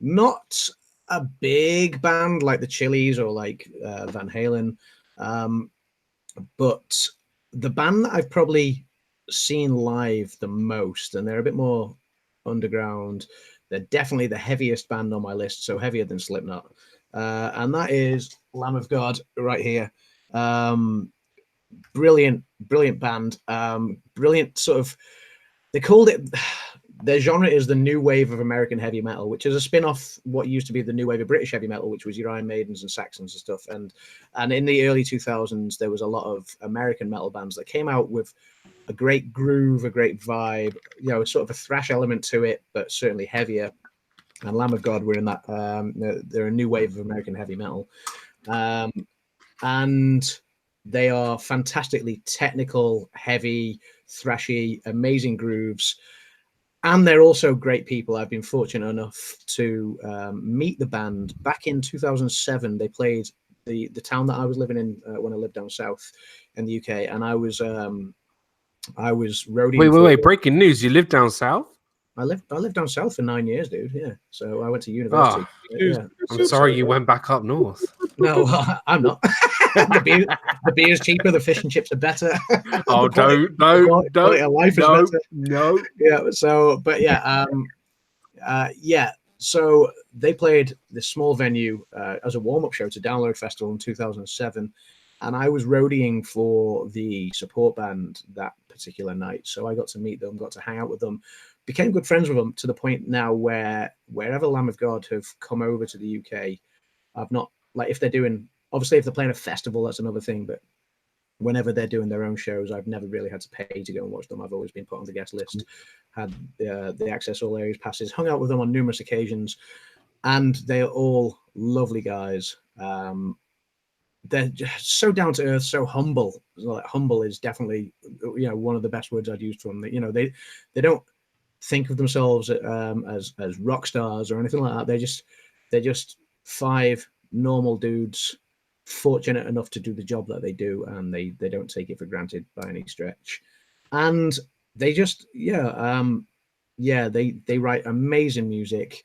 Not a big band like the Chili's or like Van Halen, but the band that I've probably seen live the most, and they're a bit more underground. They're definitely the heaviest band on my list, so heavier than Slipknot, and that is Lamb of God right here. Brilliant band. Brilliant sort of. They called it. Their genre is the new wave of American heavy metal, which is a spin-off what used to be the new wave of British heavy metal, which was your Iron Maidens and Saxons and stuff. And in the early 2000s, there was a lot of American metal bands that came out with a great groove, a great vibe, sort of a thrash element to it, but certainly heavier. And Lamb of God were in that. They're a new wave of American heavy metal. And they are fantastically technical, heavy, thrashy, amazing grooves. And they're also great people. I've been fortunate enough to meet the band back in 2007. They played the town that I was living in when I lived down south in the UK, and I was roadieing. Wait! Breaking news! You live down south? I lived down south for 9 years, dude. Yeah, so I went to university. Yeah. I'm sorry you went back up north. No, I'm not. the beer's cheaper. The fish and chips are better. Oh, don't. Life is better. No. Yeah. So, but yeah, yeah. So they played this small venue as a warm-up show to Download Festival in 2007, and I was roadieing for the support band that particular night. So I got to meet them, got to hang out with them, became good friends with them to the point now where wherever Lamb of God have come over to the UK, I've not, like, if they're doing, obviously if they're playing a festival, that's another thing, but whenever they're doing their own shows, I've never really had to pay to go and watch them. I've always been put on the guest list, had the access all areas passes, hung out with them on numerous occasions, and they're all lovely guys. They're just so down to earth, so humble. Like, humble is definitely, one of the best words I'd use for them. They don't think of themselves as rock stars or anything like that. They're just 5 normal dudes, fortunate enough to do the job that they do, and they don't take it for granted by any stretch. And they just they write amazing music.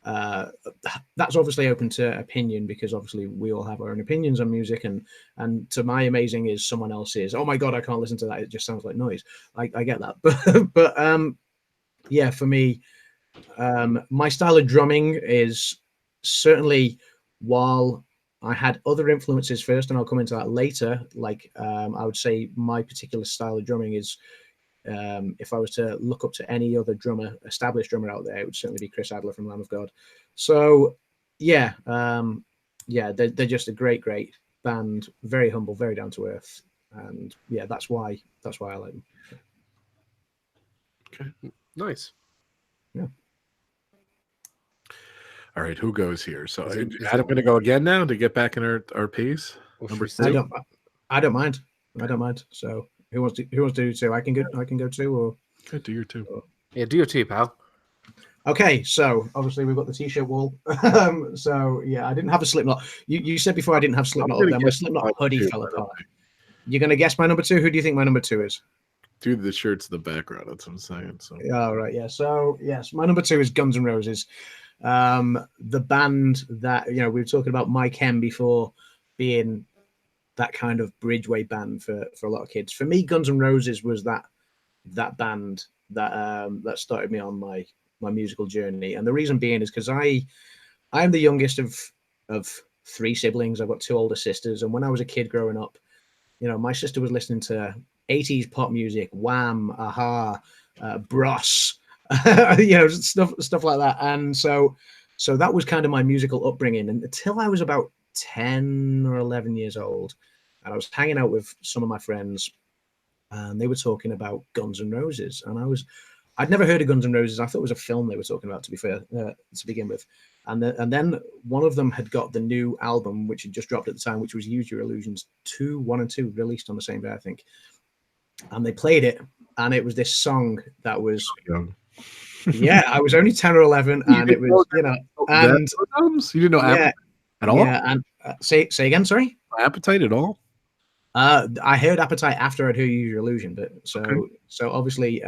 That's obviously open to opinion, because obviously we all have our own opinions on music, and to my amazing is someone else's, oh my god, I can't listen to that, it just sounds like noise. I get that, but yeah, for me, my style of drumming is certainly, while I had other influences first, and I'll come into that later, like I would say my particular style of drumming is, if I was to look up to any other established drummer out there, it would certainly be Chris Adler from Lamb of God. So yeah, they're just a great band, very humble, very down to earth, and yeah, that's why I like them. Okay, nice. Yeah. All right, who goes here? So Adam going to go again now to get back in our pace. Number 2. I don't mind. So who wants to do 2? I can go 2, or do your 2. Yeah, do your 2, pal. Okay, so obviously we've got the t-shirt wall. So yeah, I didn't have a Slipknot. You said before I didn't have Slipknot. Then my Slipknot hoodie fell apart. You're gonna guess my number 2. Who do you think my number 2 is? Dude, the shirt's in the background. That's what I'm saying. So all right, yeah. So yes, my number 2 is Guns N' Roses. The band that, we were talking about Mike Hem before being that kind of bridgeway band for a lot of kids. For me, Guns N' Roses was that band that started me on my musical journey. And the reason being is because I am the youngest of 3 siblings. I've got 2 older sisters, and when I was a kid growing up, my sister was listening to 80s pop music, Wham, Aha, Bros, stuff like that. And so So that was kind of my musical upbringing, and until I was about 10 or 11 years old, and I was hanging out with some of my friends, and they were talking about Guns N' Roses, and I'd never heard of Guns N' Roses. I thought it was a film they were talking about, to be fair, to begin with. And then one of them had got the new album, which had just dropped at the time, which was Use Your Illusions 1 and 2, released on the same day, I think. And they played it, and it was this song that was Young. yeah, I was only 10 or 11, and it was, you know, and you didn't know Appetite at all? Yeah, and say again, sorry? Appetite at all? I heard Appetite after I'd heard Use Your Illusion, but so obviously,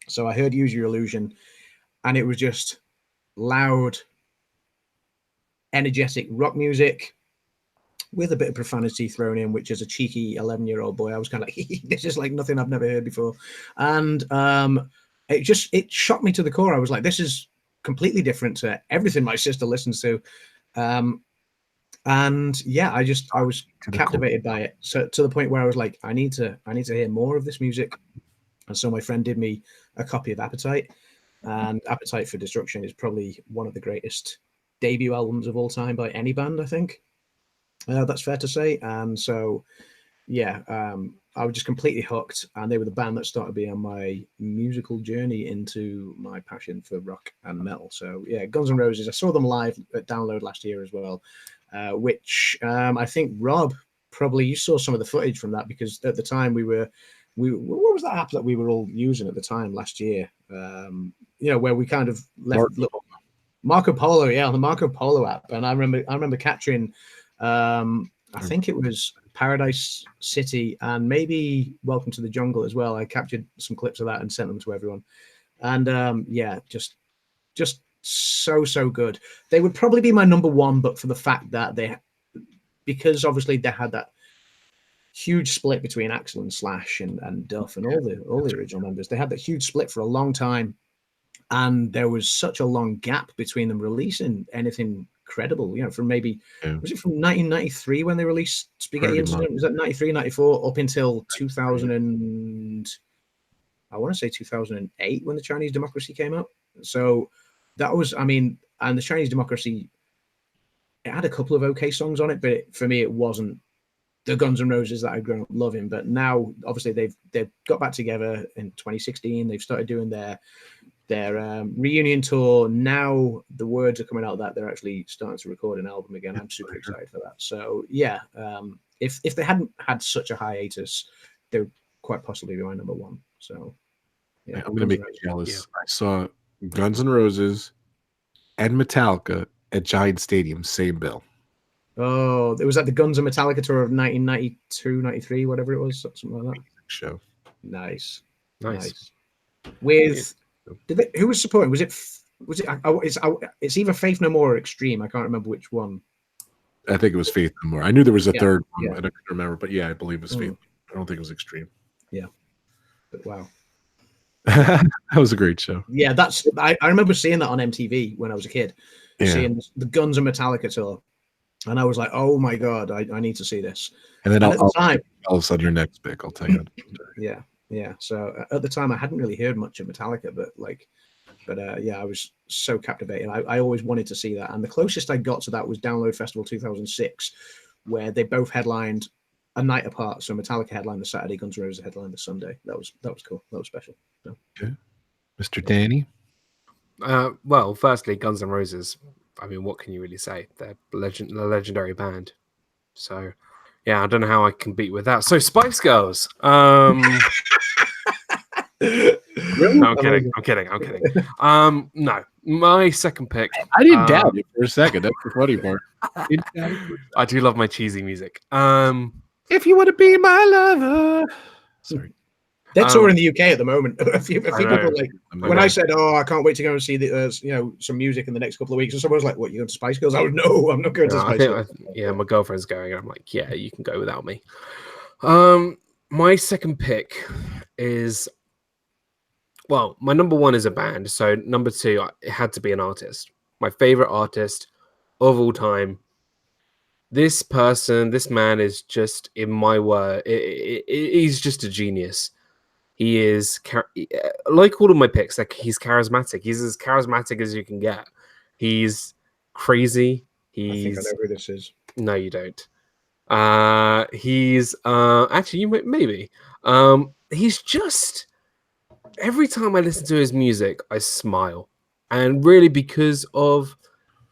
so I heard Use Your Illusion, and it was just loud, energetic rock music with a bit of profanity thrown in, which as a cheeky 11-year-old boy, I was kind of like, this is like nothing I've never heard before. And it shocked me to the core. I was like, this is completely different to everything my sister listens to. And yeah, I was captivated by it. So to the point where I was like, I need to hear more of this music. And so my friend did me a copy of Appetite, and Appetite for Destruction is probably one of the greatest debut albums of all time by any band, I think. That's fair to say. And so, yeah, I was just completely hooked, and they were the band that started me on my musical journey into my passion for rock and metal. So yeah, Guns N' Roses, I saw them live at Download last year as well, which I think, Rob, probably you saw some of the footage from that, because at the time what was that app that we were all using at the time last year? You know, where we kind of left Marco Polo, yeah, the Marco Polo app. And I remember capturing, I think it was Paradise City and maybe Welcome to the Jungle as well. I captured some clips of that and sent them to everyone. And yeah, just so good. They would probably be my number one, but for the fact that because obviously they had that huge split between Axl and Slash and Duff and all the original members. They had that huge split for a long time, and there was such a long gap between them releasing anything credible, you know, from maybe was it from 1993 when they released Spaghetti Incident? Was that 93, 94 up until 2000 and I want to say 2008 when the Chinese Democracy came out. So that was, I mean, and the Chinese Democracy, it had a couple of okay songs on it, but for me it wasn't the Guns N' Roses that I'd grown up loving. But now obviously they've got back together in 2016. They've started doing their reunion tour. Now the words are coming out that they're actually starting to record an album again. I'm super excited for that. So yeah, if they hadn't had such a hiatus, they would quite possibly be my number one. So yeah, I'm gonna make you jealous. Yeah. I saw Guns N' Roses and Metallica at Giant Stadium, same bill. Oh, it was at the Guns and Metallica tour of 1992, 93, whatever it was, something like that. Show. Nice. With who was supporting? Was it? It's either Faith No More or Extreme. I can't remember which one. I think it was Faith No More. I knew there was a third one. I don't remember, but yeah, I believe it was Faith. I don't think it was Extreme. Yeah, but wow. That was a great show. Yeah, I remember seeing that on MTV when I was a kid, seeing the Guns and Metallica tour, and I was like, "Oh my god, I need to see this." And then at the time, all of a sudden, your next pick, I'll tell you. Yeah. So at the time, I hadn't really heard much of Metallica, but yeah, I was so captivated. I always wanted to see that, and the closest I got to that was Download Festival 2006, where they both headlined a night apart. So Metallica headlined the Saturday, Guns N' Roses headlined the Sunday. That was cool. That was special. So. Okay. Mr. Danny? Well, firstly, Guns N' Roses. I mean, what can you really say? They're a legendary band. So, yeah, I don't know how I can beat with that. So, Spice Girls. Really? No, I'm kidding. No, my second pick. I didn't doubt it for a second. That's the funny part. I do love my cheesy music. If you want to be my lover. Sorry. They're touring in the UK at the moment. A few people like when I said, "Oh, I can't wait to go and see the some music in the next couple of weeks," and someone was like, "What, you going to Spice Girls?" I was, "No, I'm not going to Spice Girls." Yeah, my girlfriend's going, and I'm like, "Yeah, you can go without me." My second pick is, well, my number one is a band. So number two, it had to be an artist. My favorite artist of all time. This man is just, in my word, he's just a genius. He is, like all of my picks, like he's charismatic. He's as charismatic as you can get. He's crazy. I think I He's know who this is. no, you don't. He's actually maybe. He's just every time I listen to his music, I smile, and really because of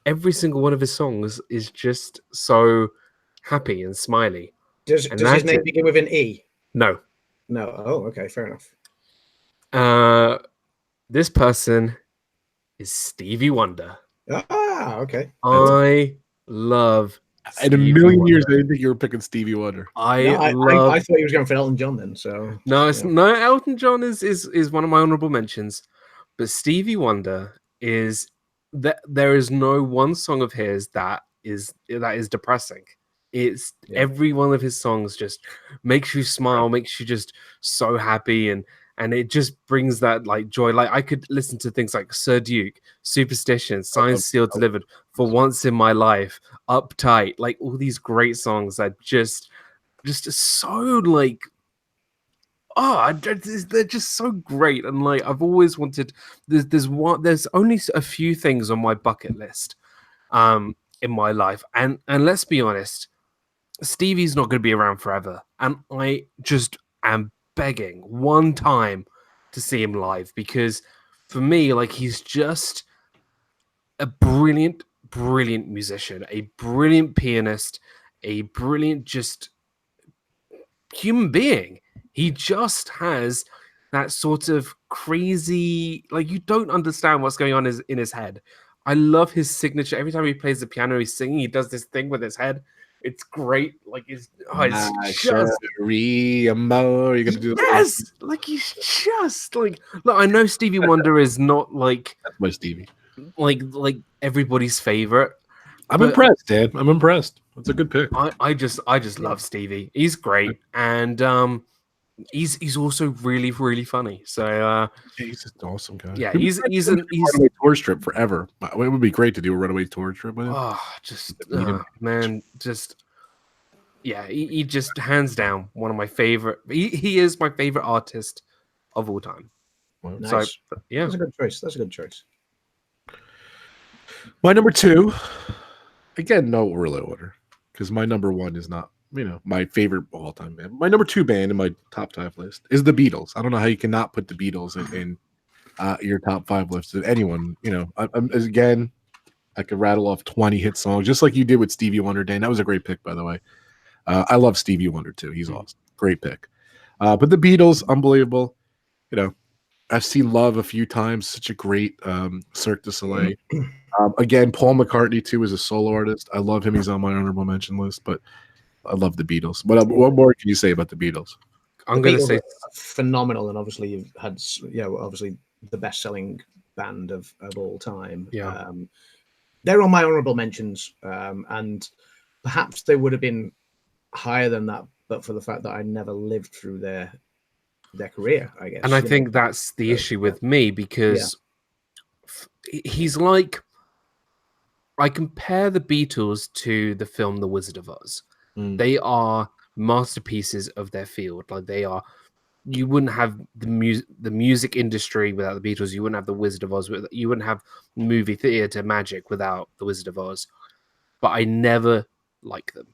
every single one of his songs is just so happy and smiley. Does And his that's name it. begin with an E? No. No. Oh, okay, fair enough. This person is Stevie Wonder. Ah, okay. I love In a Stevie million years, I Wonder. didn't think you were picking Stevie Wonder. I No, love. I thought he was going for Elton John then. So No, it's yeah. no. Elton John is one of my honorable mentions, but Stevie Wonder is that there is no one song of his that is depressing. It's every one of his songs just makes you smile, makes you just so happy, and it just brings that like joy. Like I could listen to things like Sir Duke, Superstition, Signed, Sealed, Delivered, For Once in My Life, Uptight, like all these great songs that just so like they're just so great, and like I've always wanted. There's only a few things on my bucket list, in my life, and let's be honest, Stevie's not going to be around forever, and I just am begging one time to see him live because for me, like he's just a brilliant musician, a brilliant pianist, a brilliant just human being. He just has that sort of crazy, like you don't understand what's going on in his head. I love his signature. Every time he plays the piano, he's singing. He does this thing with his head. It's great. Like it's just You're gonna do yes. Like he's just like look. I know Stevie Wonder is not like that's my Stevie. like everybody's favorite. I'm but impressed, Dan. I'm impressed. That's a good pick. I just love Stevie. He's great, and he's also really funny. So Yeah, he's just an awesome guy. yeah, he's runaway tour strip forever. It would be great to do a runaway tour trip with him. oh just man, just yeah, he just hands down one of my favorite. He is my favorite artist of all time. Wow. Nice. So yeah, That's a good choice. That's a good choice. My number two, again, no real order, because my number one is not, my favorite all time band. My number two band in my top 5 list is the Beatles. I don't know how you cannot put the Beatles in your top 5 list of anyone. Again, I could rattle off 20 hit songs, just like you did with Stevie Wonder, Dan. That was a great pick, by the way. I love Stevie Wonder too. He's awesome. Great pick. But the Beatles, unbelievable. I've seen Love a few times. Such a great Cirque du Soleil. Again, Paul McCartney too is a solo artist. I love him. He's on my honorable mention list. But I love the Beatles. What more can you say about the Beatles? I'm going to say phenomenal, and obviously you've had obviously the best-selling band of all time. Yeah, they're on my honorable mentions, and perhaps they would have been higher than that, but for the fact that I never lived through their career, I guess. and I think that's the issue with me because he's like. I compare the Beatles to the film The Wizard of Oz. They are masterpieces of their field. Like they are, you wouldn't have the music industry without the Beatles. You wouldn't have the Wizard of Oz. You wouldn't have movie theater magic without the Wizard of Oz. But I never like them.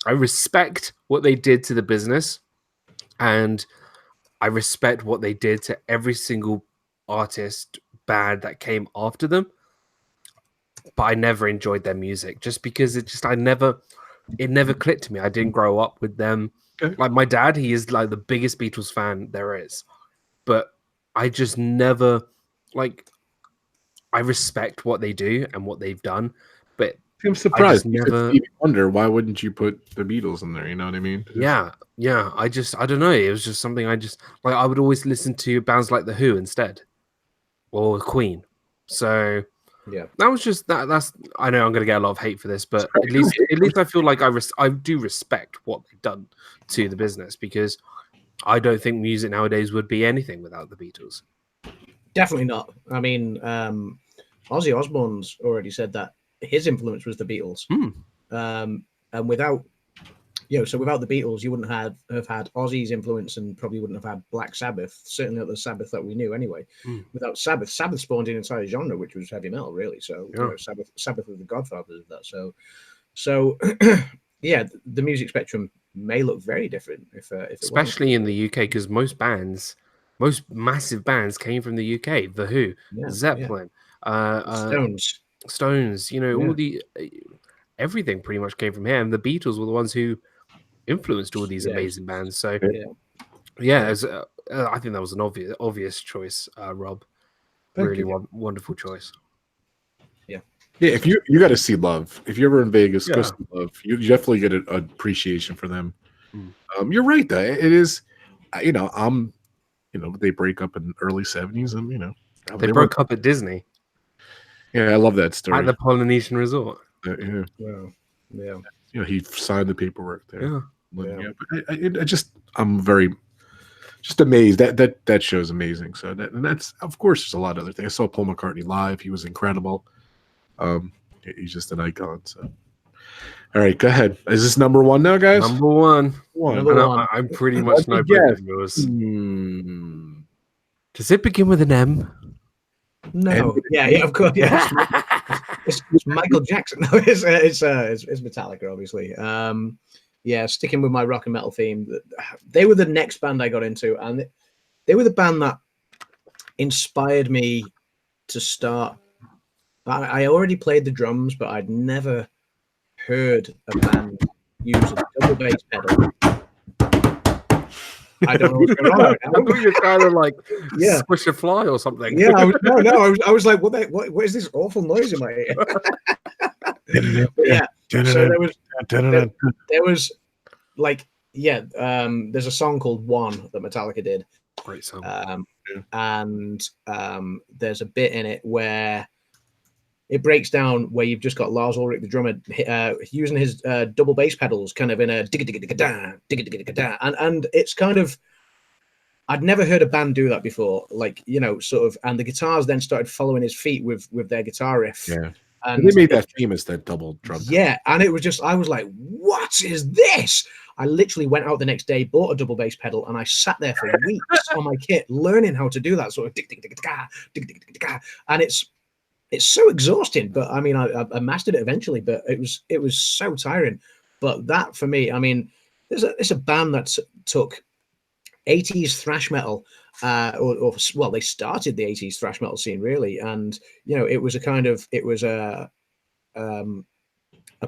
I respect what they did to the business, and I respect what they did to every single artist band that came after them. But I never enjoyed their music just because it never clicked to me. I didn't grow up with them. Okay. Like my dad, he is like the biggest Beatles fan there is, but I just never like. I respect what they do and what they've done, but I'm surprised. I never Stevie Wonder. Why wouldn't you put the Beatles in there? You know what I mean? Yeah. I don't know. It was just something I just like. I would always listen to bands like The Who instead, or Queen. So yeah, that was just that. That's I know I'm going to get a lot of hate for this, but at least I feel like I do respect what they've done to the business because I don't think music nowadays would be anything without the Beatles. Definitely not. I mean, Ozzy Osbourne's already said that his influence was the Beatles, and without so without the Beatles, you wouldn't have had Ozzy's influence, and probably wouldn't have had Black Sabbath. Certainly not the Sabbath that we knew anyway. Without Sabbath spawned an entire genre, which was heavy metal, really. So Sabbath was the godfathers of that. So yeah, the music spectrum may look very different if especially in the UK, because most massive bands came from the UK. The Who, Zeppelin, Stones. All the everything pretty much came from here, and the Beatles were the ones who influenced all these amazing bands. So I think that was an obvious choice, Rob. Really wonderful choice. Yeah, if you got to see Love. If you're ever in Vegas, go see Love. You definitely get an appreciation for them. You're right, though. It is, they break up in the early 70s, and they broke up at Disney. Yeah, I love that story. At the Polynesian resort. He signed the paperwork there. Yeah. But I'm very amazed. That show's amazing. So that's, of course, there's a lot of other things. I saw Paul McCartney live. He was incredible. He's just an icon. So, all right, go ahead. Is this number one now, guys? Number one. I'm pretty much no both of yours. Does it begin with an M? No. Yeah, of course. Yeah. It's Michael Jackson. No, it's Metallica, obviously. Sticking with my rock and metal theme. They were the next band I got into, and they were the band that inspired me to start. I already played the drums, but I'd never heard a band use a double bass pedal. I don't know what's going on. I thought you were trying to like squish a fly or something. Yeah, I was like, what is this awful noise in my ear? So there was like, there's a song called One that Metallica did. Great song. And there's a bit in it where it breaks down where you've just got Lars Ulrich, the drummer, using his double bass pedals kind of in a digga-digga-digga-da, and it's kind of, I'd never heard a band do that before, like, sort of, and the guitars then started following his feet with their guitar riff. Yeah. And they made that famous, that double drum. Yeah, and it was just, I was like, what is this? I literally went out the next day, bought a double bass pedal, and I sat there for weeks on my kit learning how to do that sort of digga-digga-digga-da, and it's so exhausting, but I mean, I mastered it eventually, but it was so tiring. But that, for me, I mean, it's a band that took 80s thrash metal, well, they started the 80s thrash metal scene, really, and it was a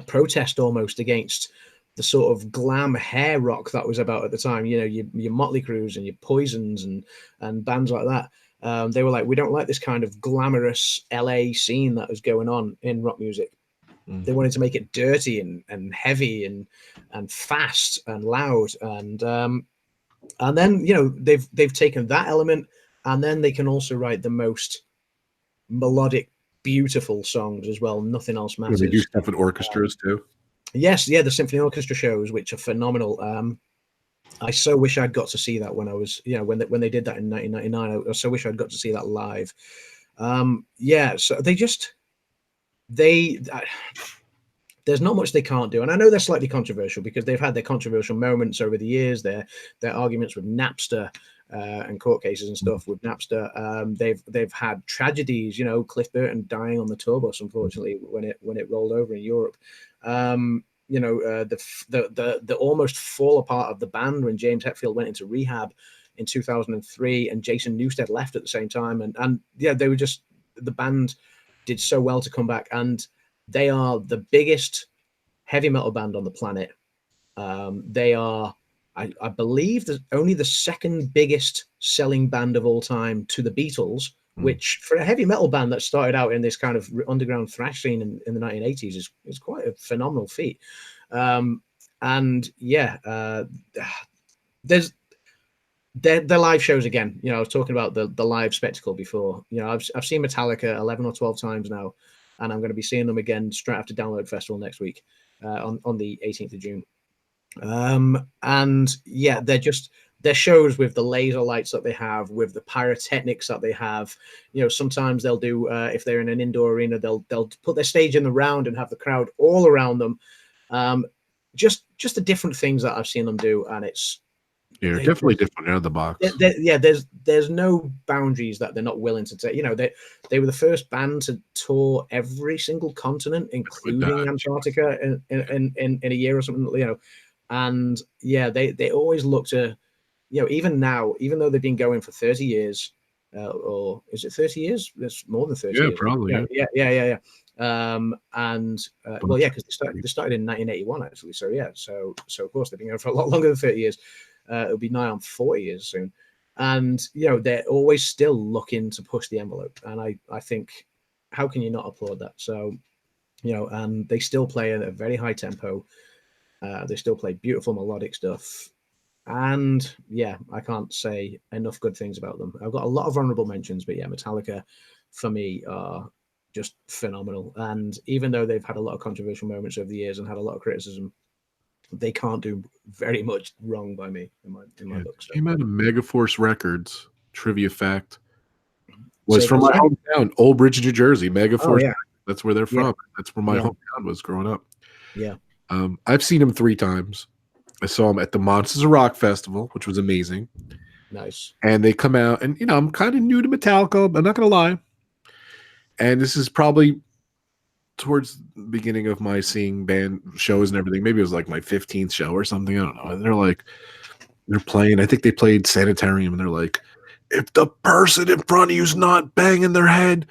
protest almost against the sort of glam hair rock that was about at the time. Your Motley Crues and your Poisons and bands like that. They were like, we don't like this kind of glamorous LA scene that was going on in rock music. They wanted to make it dirty and heavy and fast and loud, and then they've taken that element, and then they can also write the most melodic, beautiful songs as well. Nothing else matters. They do stuff with orchestras too. Yes, the symphony orchestra shows, which are phenomenal. I so wish I'd got to see that when I was, when they did that in 1999. I so wish I'd got to see that live. So there's not much they can't do, and I know they're slightly controversial because they've had their controversial moments over the years. Their arguments with Napster and court cases and stuff with Napster. They've had tragedies. Cliff Burton dying on the tour bus, unfortunately, when it rolled over in Europe. The almost fall apart of the band when James Hetfield went into rehab in 2003 and Jason Newsted left at the same time, and they were just, the band did so well to come back, and they are the biggest heavy metal band on the planet. They are, I believe, only the second biggest selling band of all time to the Beatles, which for a heavy metal band that started out in this kind of underground thrash scene in the 1980s is quite a phenomenal feat. There's their live shows again. I was talking about the live spectacle before. I've seen Metallica 11 or 12 times now, and I'm going to be seeing them again straight after Download Festival next week on the 18th of June. Their shows with the laser lights that they have, with the pyrotechnics that they have. Sometimes they'll do, if they're in an indoor arena, they'll put their stage in the round and have the crowd all around them. just the different things that I've seen them do, and it's definitely different out of the box. Yeah, there's no boundaries that they're not willing to take. You know, they were the first band to tour every single continent, including Antarctica, in a year or something. You know, and yeah, they always look to, you know, even now, even though they've been going for 30 years, or is it 30 years? That's more than 30 years. Probably. Yeah. Well, yeah, because they started in 1981 actually. So yeah, so of course they've been going for a lot longer than 30 years. It'll be nigh on 40 years soon, and you know they're always still looking to push the envelope, and I think, how can you not applaud that? So, you know, and they still play at a very high tempo. They still play beautiful melodic stuff. And yeah, I can't say enough good things about them. I've got a lot of honorable mentions, but yeah, Metallica for me are just phenomenal. And even though they've had a lot of controversial moments over the years and had a lot of criticism, they can't do very much wrong by me in my books. Came out of Megaforce Records. Trivia fact was from my hometown, Old Bridge, New Jersey. Megaforce. Yeah. That's where they're from. That's where my hometown was growing up. Yeah. I've seen them 3 times. I saw them at the Monsters of Rock Festival, which was amazing. Nice. And they come out, and you know, I'm kind of new to Metallica. I'm not gonna lie. And this is probably towards the beginning of my seeing band shows and everything. Maybe it was like my 15th show or something. I don't know. And they're playing. I think they played Sanitarium, and they're like, if the person in front of you's not banging their head,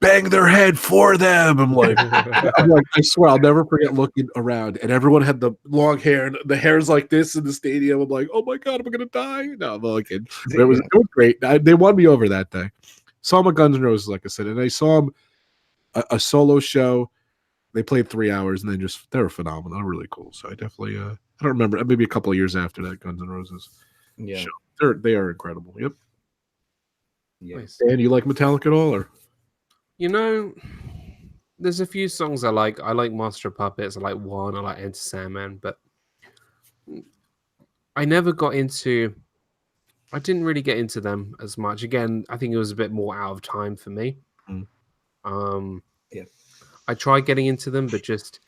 bang their head for them. I'm like, I swear I'll never forget looking around, and everyone had the long hair, and the hair's like this in the stadium. I'm like, oh my god, am I gonna die? No, I'm like, it was great. They won me over that day. Saw them at Guns N' Roses, like I said, and I saw them a solo show. They played 3 hours, and they were phenomenal. They were really cool. So I definitely, I don't remember, maybe a couple of years after that Guns N' Roses show. They are incredible. Yep. Yes. And you like Metallica at all, or? You know, there's a few songs I like. I like Master of Puppets. I like One. I like Enter Sandman. But I never got into... I didn't really get into them as much. Again, I think it was a bit more out of time for me. I tried getting into them, but it just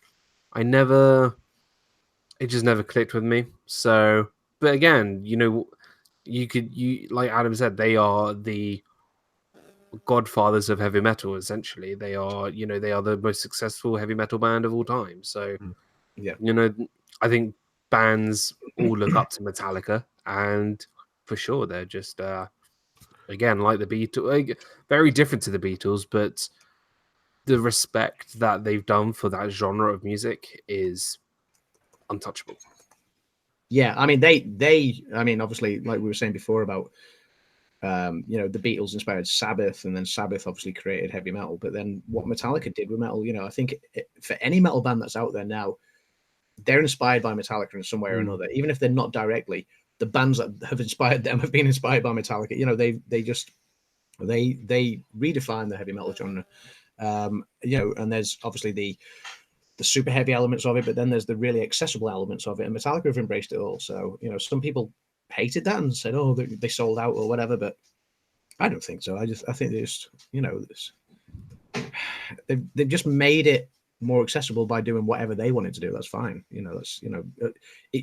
never clicked with me. So, but again, you know, you like Adam said, they are the godfathers of heavy metal. Essentially, they are the most successful heavy metal band of all time. So, you know, I think bands all look up to Metallica, and for sure they're just again, like the Beatles, very different to the Beatles, but the respect that they've done for that genre of music is untouchable. Yeah, I mean, I mean, obviously, like we were saying before about, you know, the Beatles inspired Sabbath, and then Sabbath obviously created heavy metal. But then what Metallica did with metal, you know, I think for any metal band that's out there now, they're inspired by Metallica in some way or another, even if they're not directly. The bands that have inspired them have been inspired by Metallica. You know, they redefine the heavy metal genre. You know, and there's obviously the super heavy elements of it, but then there's the really accessible elements of it, and Metallica have embraced it all. So, you know, some people hated that and said, oh, they sold out or whatever, but I don't think so. I think they just, you know, they've just made it more accessible by doing whatever they wanted to do. That's fine. You know, that's, you know,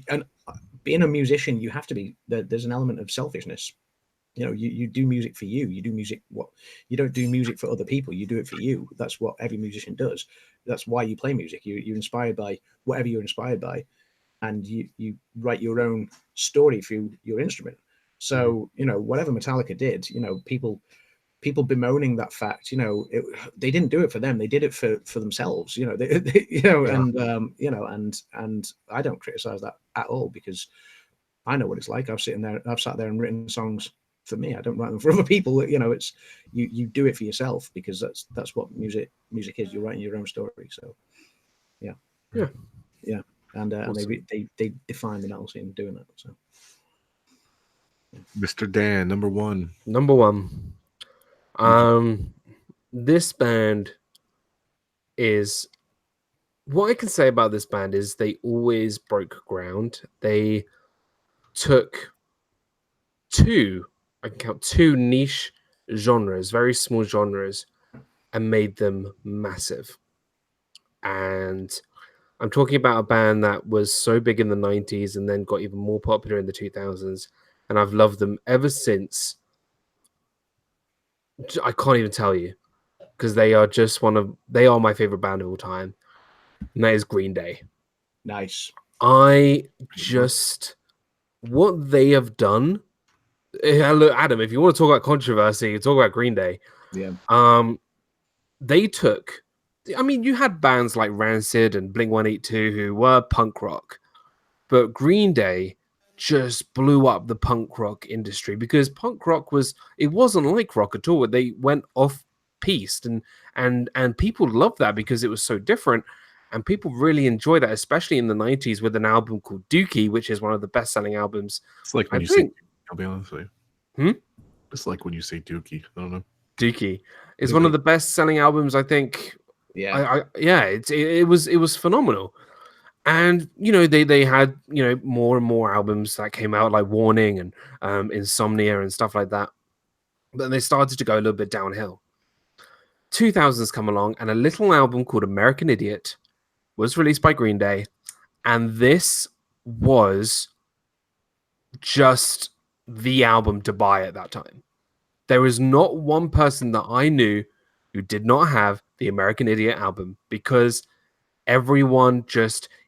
and being a musician, you have to be, there's an element of selfishness. You know, you do music for you. You do music, you don't do music for other people. You do it for you. That's what every musician does. That's why you play music. You're inspired by whatever you're inspired by, and you write your own story through your instrument. So, you know, whatever Metallica did, you know, people bemoaning that fact, you know, they didn't do it for them. They did it for themselves, you know, you know, and, you know, and I don't criticize that at all, because I know what it's like. I've sat there and written songs for me. I don't write them for other people. You know, it's you do it for yourself, because that's what music is. You're writing your own story. So yeah. And Awesome. they define the metal scene doing that. So Mr. Dan, number one. This band is, what I can say about this band is they always broke ground. They took I can count two niche genres, very small genres, and made them massive. And I'm talking about a band that was so big in the 90s and then got even more popular in the 2000s. And I've loved them ever since. I can't even tell you, because they are my favorite band of all time. And that is Green Day. Nice. What they have done. Look, Adam, if you want to talk about controversy, talk about Green Day. Yeah. They took, I mean, you had bands like Rancid and Blink-182 who were punk rock, but Green Day just blew up the punk rock industry, because punk rock it wasn't like rock at all. They went off piste, and people loved that because it was so different, and people really enjoy that, especially in the 90s with an album called Dookie, which is one of the best-selling albums. It's like when I you think. say, I'll be honest with Hmm? It's like when you say Dookie. I don't know. Dookie is one of the best-selling albums, I think. Yeah. It was phenomenal. And they had more and more albums that came out, like Warning and Insomnia and stuff like that. But they started to go a little bit downhill. 2000s come along, and a little album called American Idiot was released by Green Day, and this was just the album to buy at that time. There was not one person that I knew who did not have the American Idiot album, because everyone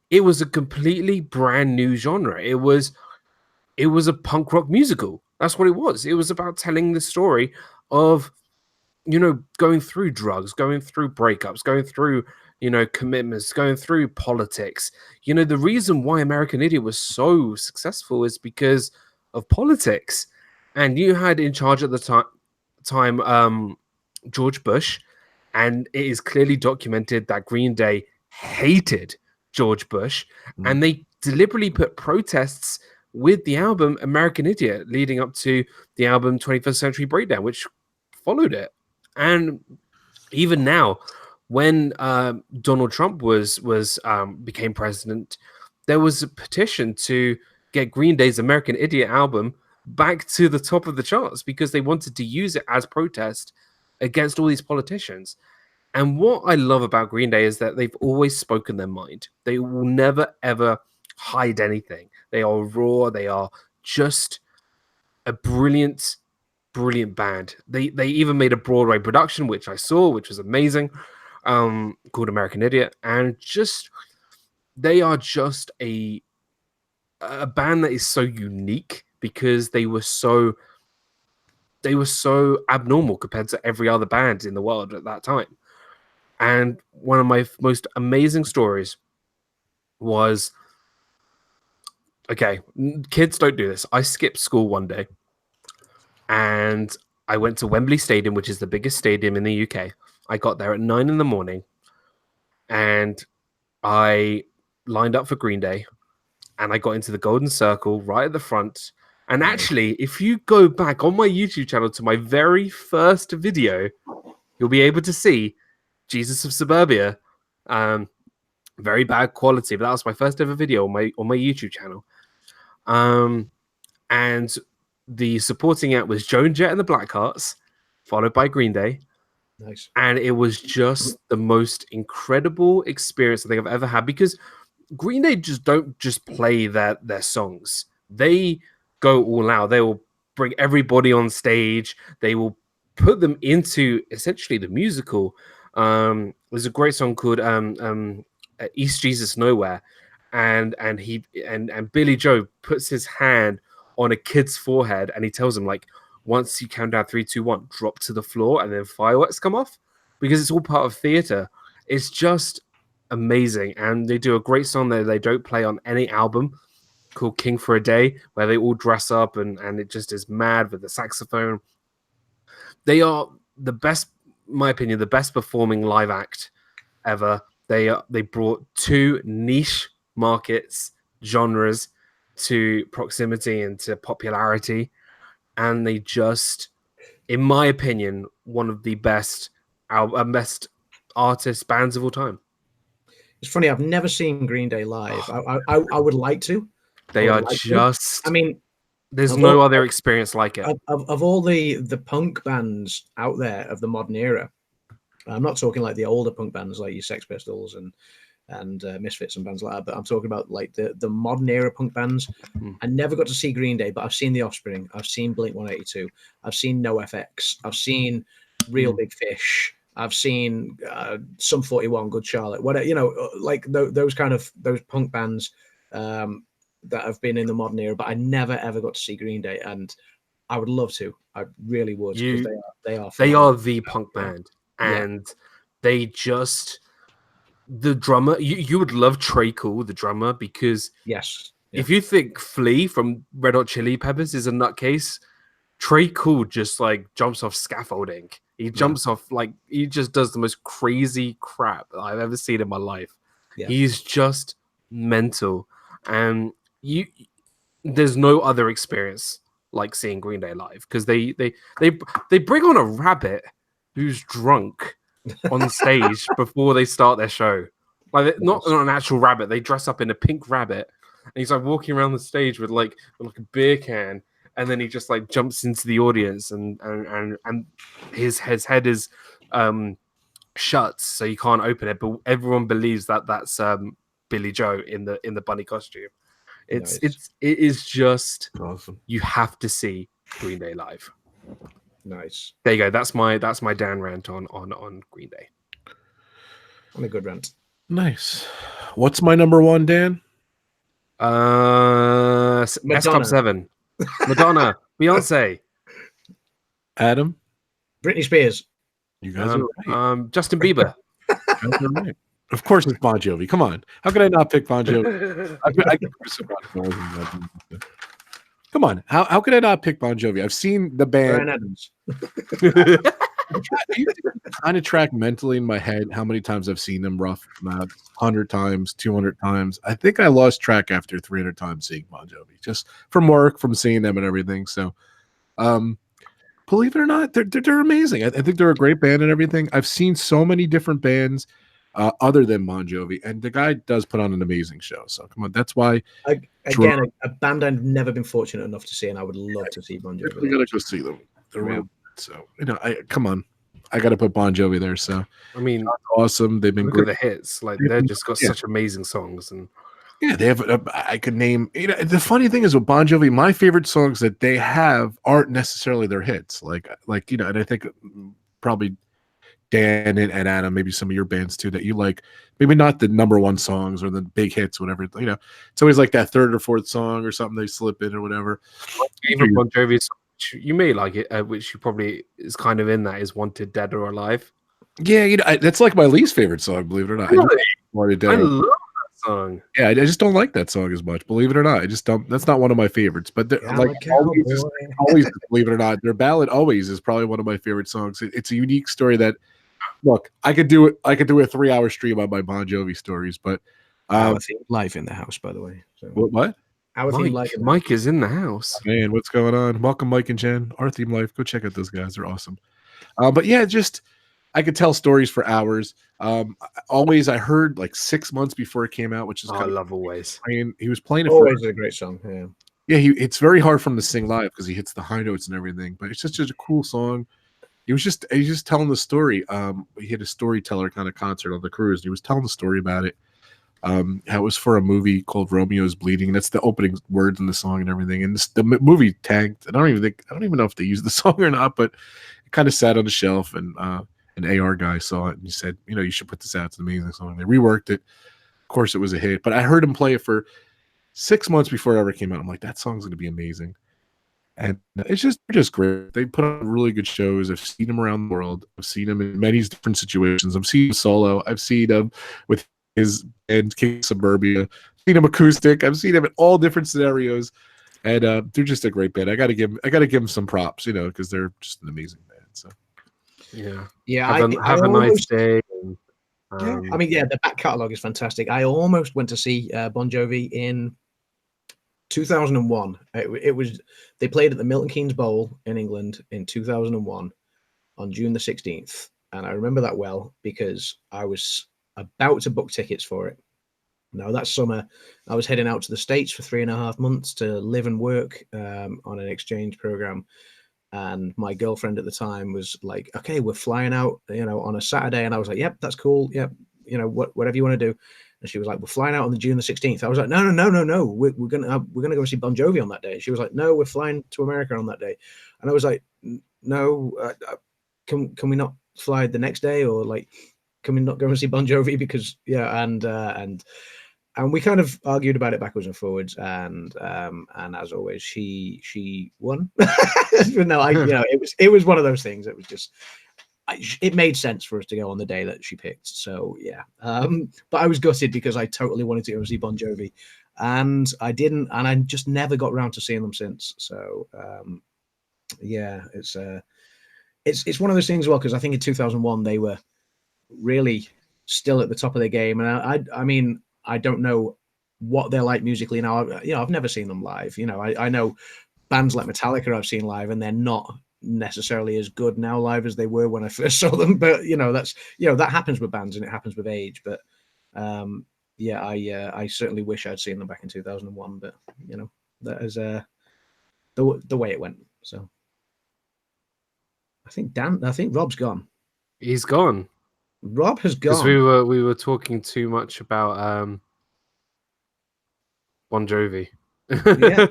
it was a completely brand new genre. It was a punk rock musical. That's what it was. It was about telling the story of, going through drugs, going through breakups, going through, commitments, going through politics. The reason why American Idiot was so successful is because of politics. And you had in charge at the time George Bush, and it is clearly documented that Green Day hated George Bush, and they deliberately put protests with the album American Idiot leading up to the album 21st Century Breakdown, which followed it. And even now, when Donald Trump became president, there was a petition to get Green Day's American Idiot album back to the top of the charts, because they wanted to use it as protest against all these politicians. And what I love about Green Day is that they've always spoken their mind. They will never, ever hide anything. They are raw. They are just a brilliant, brilliant band. They even made a Broadway production, which I saw, which was amazing, called American Idiot. And they are just a band that is so unique, because they were so abnormal compared to every other band in the world at that time. And one of my most amazing stories was, okay, kids don't do this. I skipped school one day, and I went to Wembley Stadium, which is the biggest stadium in the UK. I got there at 9 a.m, and I lined up for Green Day, and I got into the Golden Circle right at the front. And actually, if you go back on my YouTube channel to my very first video, you'll be able to see Jesus of Suburbia. Very bad quality, but that was my first ever video on my YouTube channel. And the supporting act was Joan Jett and the Blackhearts, followed by Green Day. Nice. And it was just the most incredible experience I think I've ever had, because Green Day don't just play their songs. They go all out. They will bring everybody on stage. They will put them into essentially the musical. There's a great song called East Jesus Nowhere, and Billy Joe puts his hand on a kid's forehead, and he tells him, like, once you count down 3, 2, 1, drop to the floor, and then fireworks come off, because it's all part of theater. It's just amazing. And they do a great song that they don't play on any album called King for a Day, where they all dress up and it just is mad with the saxophone. They are the best, in my opinion, the best performing live act ever. They brought two niche markets, genres, to proximity and to popularity, and they just, in my opinion, one of the best artists, bands of all time. It's funny, I've never seen Green Day live. I would like to. They are just, I mean, there's no other experience like it. Of all the punk bands out there of the modern era, I'm not talking like the older punk bands like your Sex Pistols and and Misfits and bands like that. But I'm talking about like the modern era punk bands. I never got to see Green Day, but I've seen The Offspring, I've seen Blink 182, I've seen NoFX, I've seen Real Big Fish, I've seen Sum 41, Good Charlotte, whatever, you know, like those punk bands that have been in the modern era. But I never ever got to see Green Day, and I would love to. I really would, because they are phenomenal. the punk band, and they just the drummer. You would love Trey Cool, the drummer, because if you think Flea from Red Hot Chili Peppers is a nutcase, Trey Cool just like jumps off scaffolding. He jumps off, like, he just does the most crazy crap I've ever seen in my life. Yeah. He's just mental, and there's no other experience like seeing Green Day live, because they bring on a rabbit who's drunk on stage before they start their show. Like, not an actual rabbit. They dress up in a pink rabbit, and he's like walking around the stage with like a beer can, and then he just like jumps into the audience, and his head is shut, so you can't open it. But everyone believes that that's Billy Joe in the bunny costume. It is just awesome. You have to see Green Day live. Nice. There you go. That's my Dan rant on Green Day. On a good rant. Nice. What's my number one, Dan? S Club 7. Madonna. Beyonce. Adam. Britney Spears. You guys are right. Justin Bieber. You guys are right. Of course, it's Bon Jovi. Come on. How could I not pick Bon Jovi? Come on. How could I not pick Bon Jovi? I've seen the band. Bryan Adams. I used to kind of track mentally in my head how many times I've seen them rough, 100 times, 200 times. I think I lost track after 300 times seeing Bon Jovi, just from work, from seeing them and everything. So, believe it or not, they're amazing. I think they're a great band and everything. I've seen so many different bands other than Bon Jovi, and the guy does put on an amazing show. So come on, that's why. Again, a band I've never been fortunate enough to see, and I would love to see Bon Jovi. We gotta go see them. They're real. So come on, I gotta put Bon Jovi there. So I mean, awesome. They've been look great. at the hits. Like, they've just got such amazing songs, and they have. I could name. The funny thing is with Bon Jovi, my favorite songs that they have aren't necessarily their hits. Like and I think probably Dan and Adam, maybe some of your bands too, that you like, maybe not the number one songs or the big hits, whatever. It's always like that third or fourth song or something they slip in or whatever. My favorite Bon Jovi song, you may like it, which you probably is kind of in that, is Wanted Dead or Alive. Yeah, that's like my least favorite song, believe it or not. Really? I love that song. Yeah, I just don't like that song as much, believe it or not. I just don't. That's not one of my favorites. But always, believe it or not, their ballad "Always" is probably one of my favorite songs. It's a unique story that. Look, I could do it. I could do a 3-hour stream on my Bon Jovi stories, but live in the house, by the way. So. What? Mike is in the house. Man, what's going on? Welcome, Mike and Jen. Our Theme Life. Go check out those guys. They're awesome. But yeah, just I could tell stories for hours. Always, I heard like 6 months before it came out, which is I love Always. He was playing it. Always is a great song. Yeah. It's very hard for him to sing live because he hits the high notes and everything. But it's just a cool song. He's just telling the story. He had a storyteller kind of concert on the cruise, and he was telling the story about it. How it was for a movie called Romeo's Bleeding. That's the opening words in the song and everything. And the movie tanked. I don't even know if they used the song or not, but it kind of sat on the shelf. And an AR guy saw it and he said, you should put this out. It's an amazing song. They reworked it. Of course, it was a hit. But I heard him play it for 6 months before it ever came out. I'm like, that song's going to be amazing. And it's just great. They put on really good shows. I've seen them around the world. I've seen them in many different situations. I've seen him solo. I've seen him with his band King Suburbia. I've seen him acoustic. I've seen him in all different scenarios. And they're just a great band. I gotta give them some props, because they're just an amazing band. So yeah. Have a nice day. The back catalogue is fantastic. I almost went to see Bon Jovi in 2001. They played at the Milton Keynes Bowl in England in 2001 on June the 16th, and I remember that well because I was about to book tickets for it. Now that summer, I was heading out to the States for 3.5 months to live and work on an exchange program, and my girlfriend at the time was like, "Okay, we're flying out, on a Saturday," and I was like, "Yep, that's cool. Yep, whatever you want to do." And she was like, "We're flying out on the June the 16th." I was like, "No. We're gonna go see Bon Jovi on that day." She was like, "No, we're flying to America on that day." And I was like, "No, can we not fly the next day, or like, can we not go and see Bon Jovi?" Because and we kind of argued about it backwards and forwards, and as always, she won. But no, it was one of those things. It was just. It made sense for us to go on the day that she picked. So yeah, but I was gutted because I totally wanted to go see Bon Jovi, and I didn't, and I just never got around to seeing them since. So yeah, it's one of those things as well, because I think in 2001 they were really still at the top of their game, and I mean, I don't know what they're like musically now. I've never seen them live. I know bands like Metallica I've seen live, and they're not necessarily as good now live as they were when I first saw them. But that's that happens with bands, and it happens with age. But I certainly wish I'd seen them back in 2001. But that is the way it went. So I think Rob's gone. He's gone. Rob has gone. Because we were talking too much about Bon Jovi. Yeah.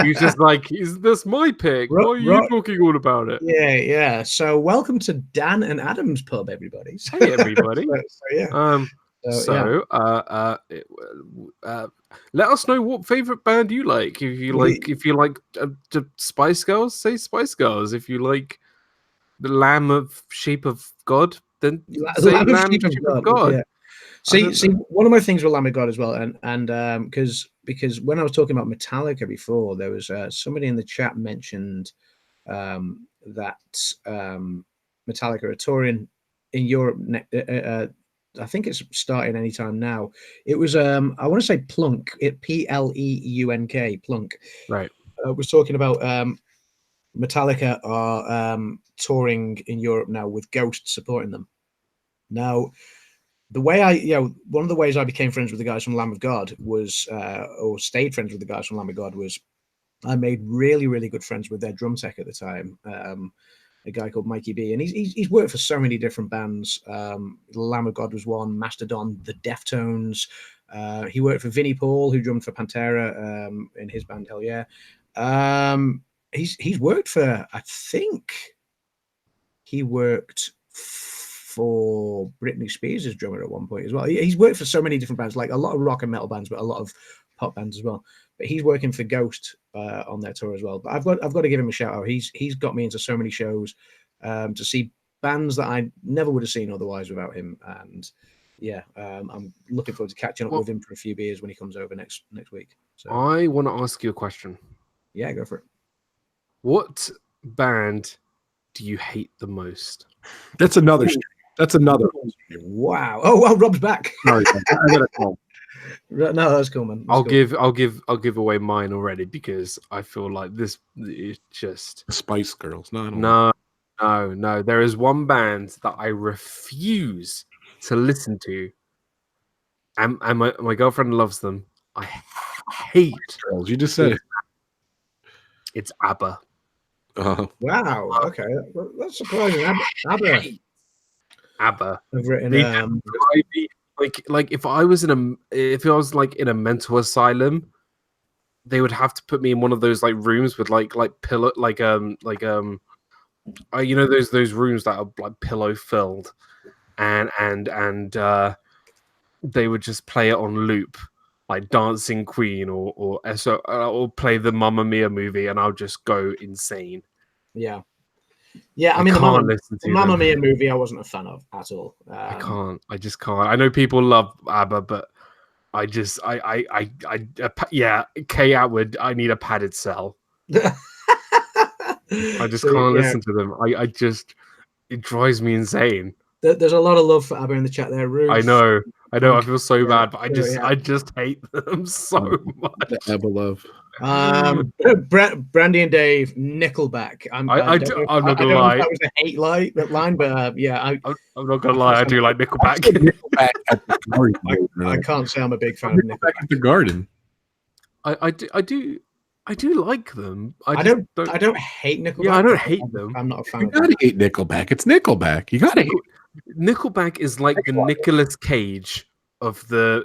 He's just like, is this my pick? Why are you talking all about it? Yeah. So welcome to Dan and Adam's pub, everybody. Hey, everybody. Let us know what favorite band you like. If you like the Spice Girls, say Spice Girls. If you like the Lamb of Sheep of God, then say Lamb of Sheep of God. Yeah. See, one of my things with Lamb of God as well, and because when I was talking about Metallica before, there was somebody in the chat mentioned that Metallica are touring in Europe. I think it's starting anytime now. It was I want to say Plunk, Pleunk, Plunk. Right. Was talking about Metallica are touring in Europe now with Ghost supporting them. Now, the way one of the ways I became friends with the guys from Lamb of God was, or stayed friends with the guys from Lamb of God, was I made really, really good friends with their drum tech at the time, a guy called Mikey B, and he's worked for so many different bands. Lamb of God was one, Mastodon, the Deftones. He worked for Vinnie Paul, who drummed for Pantera in his band Hell Yeah. He's worked for, I think he worked for Britney Spears' drummer at one point as well. He's worked for so many different bands, like a lot of rock and metal bands, but a lot of pop bands as well. But he's working for Ghost on their tour as well. But I've got to give him a shout out. He's got me into so many shows to see bands that I never would have seen otherwise without him. And yeah, I'm looking forward to catching up with him for a few beers when he comes over next week. So I want to ask you a question. Yeah, go for it. What band do you hate the most? That's another. That's another. Wow. Oh well, Rob's back. Sorry, I got a call. No, that's cool, man. I'll give away mine already because I feel like this is just The Spice Girls. No. There is one band that I refuse to listen to, and my girlfriend loves them. I hate Girls. You just said it. It's ABBA. Wow. Okay, that's surprising. ABBA. I've written like if I was like in a mental asylum, they would have to put me in one of those like rooms with like pillow those rooms that are like pillow filled, and they would just play it on loop, like Dancing Queen or play the Mamma Mia movie, and I'll just go insane. Yeah. I mean, the Mamma Mia movie I wasn't a fan of at all. I just can't. I know people love ABBA, but Kay Atwood, I need a padded cell. I just can't listen to them. It drives me insane. There's a lot of love for ABBA in the chat there, Ruth. I know. I feel so bad, but I just hate them so much. ABBA love. Brandy and Dave, Nickelback. I'm not gonna lie. That was a hate line, but I'm not gonna lie. I do like Nickelback. Nickelback at the Garden. I can't say I'm a big fan of Nickelback at the Garden. I do like them. I don't hate Nickelback. Yeah, I don't hate them. I'm not a fan. You gotta hate Nickelback. It's Nickelback. You gotta hate. Nickelback is like the Nicolas Cage of the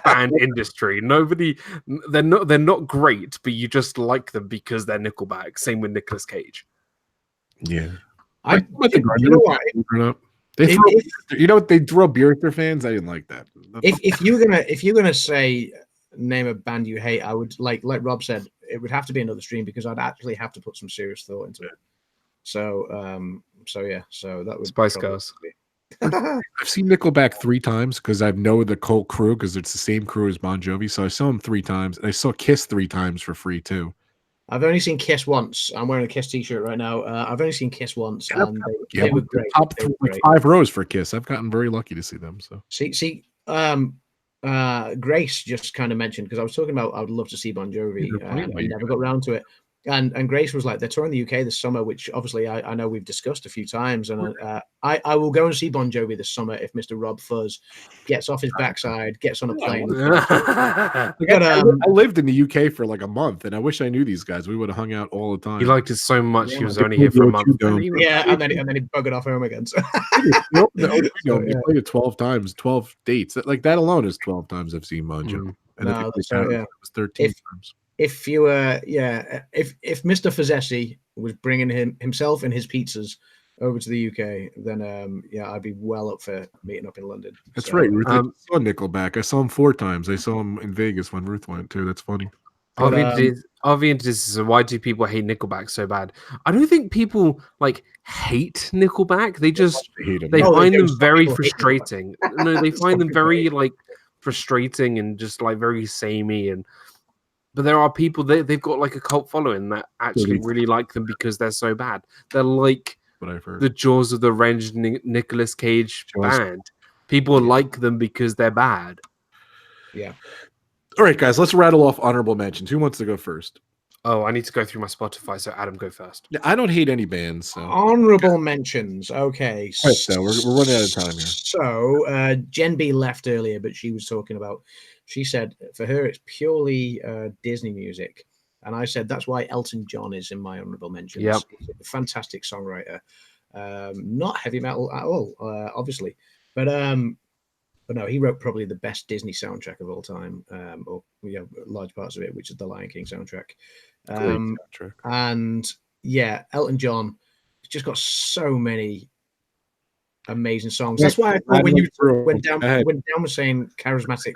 band industry. They're not great, but you just like them because they're Nickelback. Same with Nicolas Cage. Yeah. I you know what? You know what? They throw beer at their fans. I didn't like that. If you're gonna say name a band you hate, I would like Rob said, it would have to be another stream because I'd actually have to put some serious thought into it. So that would Spice Girls. I've seen Nickelback 3 times because I know the whole crew because it's the same crew as Bon Jovi. So I saw him 3 times, and I saw Kiss 3 times for free too. I've only seen Kiss once. I'm wearing a Kiss t-shirt right now. I've only seen Kiss once, and they were great. Top 5 rows for Kiss. I've gotten very lucky to see them. So Grace just kind of mentioned because I was talking about I would love to see Bon Jovi. I never got around to it. And Grace was like, they're touring the UK this summer, which obviously I know we've discussed a few times. And I will go and see Bon Jovi this summer if Mr. RobFuz gets off his backside, gets on a plane. I lived in the UK for like a month, and I wish I knew these guys. We would have hung out all the time. He liked it so much. He was only here for a month. Yeah, and then he buggered off home again. So. He played it 12 times, 12 dates. Like that alone is 12 times I've seen Bon Jovi. And no, it was 13 times. If you if Mr. Fuzessi was bringing himself and his pizzas over to the UK, then I'd be well up for meeting up in London. That's right. Ruth, I saw Nickelback. I saw him 4 times. I saw him in Vegas when Ruth went too. That's funny. I'll be interested. Why do people hate Nickelback so bad? I don't think people like hate Nickelback. They just find them very frustrating. No, they find them very like frustrating and just like very samey. But there are people they've got like a cult following that actually really like them because they're so bad. They're like the Jaws of the Revenge Nicolas Cage band. People like them because they're bad. Yeah. All right, guys, let's rattle off honorable mentions. Who wants to go first? Oh, I need to go through my Spotify, so Adam, go first. Yeah, I don't hate any bands. So. Honorable mentions. Okay. Right, so we're running out of time here. So Jen B left earlier, but she was talking about, she said for her it's purely Disney music. And I said that's why Elton John is in my honorable mentions. Yep. He's a fantastic songwriter. Not heavy metal at all, obviously. But no, he wrote probably the best Disney soundtrack of all time, or large parts of it, which is the Lion King soundtrack. Soundtrack. And yeah, Elton John has just got so many amazing songs. That's why I thought when Dan was saying charismatic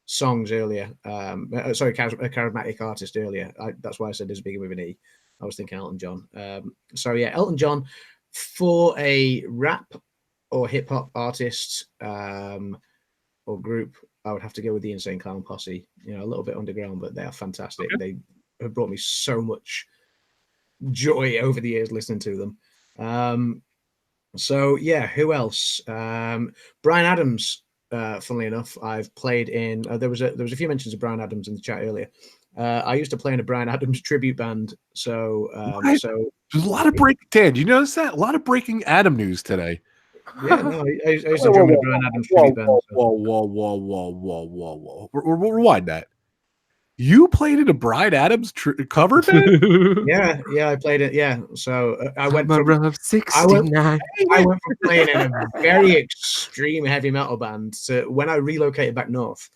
songs earlier, charismatic artist earlier, that's why I said there's bigger with an E. I was thinking Elton John. So yeah, Elton John for a rap or hip hop artist or group, I would have to go with the Insane Clown Posse. You know, a little bit underground, but they are fantastic. Okay. They have brought me so much joy over the years listening to them. So yeah, who else? Bryan Adams. Funnily enough, I've played in. There was a few mentions of Bryan Adams in the chat earlier. I used to play in a Bryan Adams tribute band. So there's a lot of breaking. Dan, you notice that? A lot of breaking Adam news today. Yeah, no, I used to drum in a Bryan Adams tribute band. Whoa. Rewind that. You played in a Bryan Adams cover band? Yeah, I played it. Yeah, so I went from playing in a very extreme heavy metal band to when I relocated back north.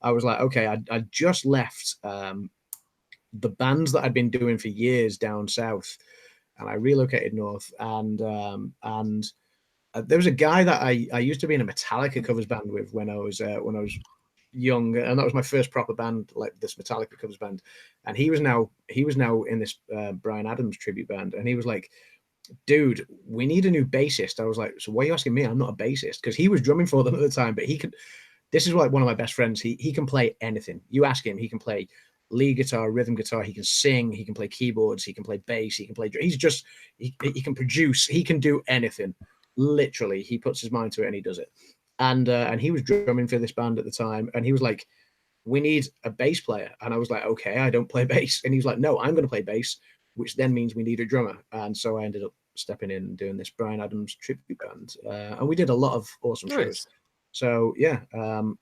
I was like, okay, I just left the bands that I'd been doing for years down south, and I relocated north. And there was a guy that I used to be in a Metallica covers band with when I was young, and that was my first proper band, like this Metallica covers band. And he was now in this Bryan Adams tribute band, and he was like, dude, we need a new bassist. I was like, so why are you asking me? I'm not a bassist, because he was drumming for them at the time, but he could. This is like one of my best friends. He can play anything. You ask him, he can play lead guitar, rhythm guitar, he can sing, he can play keyboards, he can play bass, he can play. He can produce, he can do anything. Literally, he puts his mind to it and he does it. And he was drumming for this band at the time, and he was like, we need a bass player. And I was like, okay, I don't play bass. And he was like, no, I'm going to play bass, which then means we need a drummer. And so I ended up stepping in and doing this Bryan Adams tribute band. And we did a lot of awesome shows. So yeah, and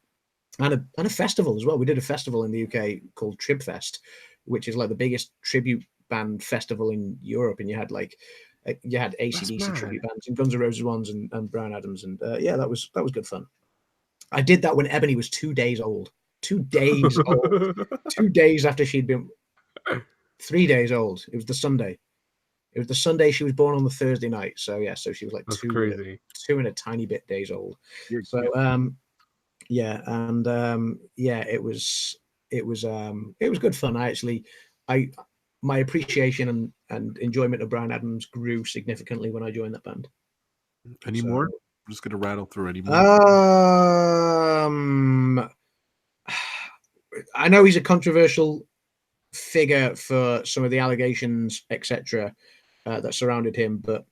a festival as well. We did a festival in the UK called Tribfest, which is like the biggest tribute band festival in Europe. And you had like You had AC/DC tribute bands and Guns N' Roses ones and Bryan Adams, and yeah, that was good fun. I did that when Ebony was 2 days old. 2 days old. 2 days after she'd been 3 days old. It was the Sunday. It was the Sunday she was born on the Thursday night. So yeah, so she was like That's 2 crazy. 2 and a tiny bit days old. So yeah, and yeah, it was good fun. My appreciation and enjoyment of Bryan Adams grew significantly when I joined that band. Any more? I'm just gonna rattle through any more. I know he's a controversial figure for some of the allegations, etc., that surrounded him, but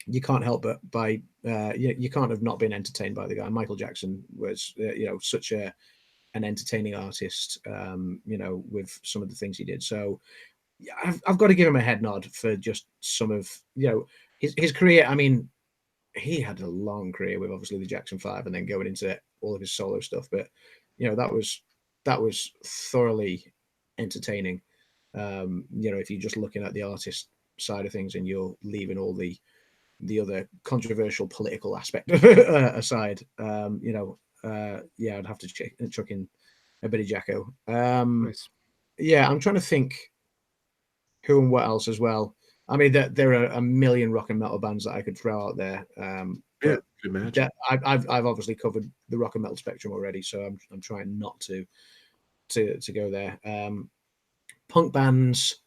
you can't help but you can't have not been entertained by the guy. Michael Jackson was such an entertaining artist, with some of the things he did. So I've got to give him a head nod for just some of his career. I mean, he had a long career with obviously the Jackson 5 and then going into all of his solo stuff, but that was thoroughly entertaining. If you're just looking at the artist side of things and you're leaving all the other controversial political aspect aside, yeah, I'd have to chuck in a bit of Jacko. Nice. Yeah, I'm trying to think who and what else as well. I mean, there are a million rock and metal bands that I could throw out there. Yeah, good match. I've obviously covered the rock and metal spectrum already, so I'm trying not to go there. Punk bands.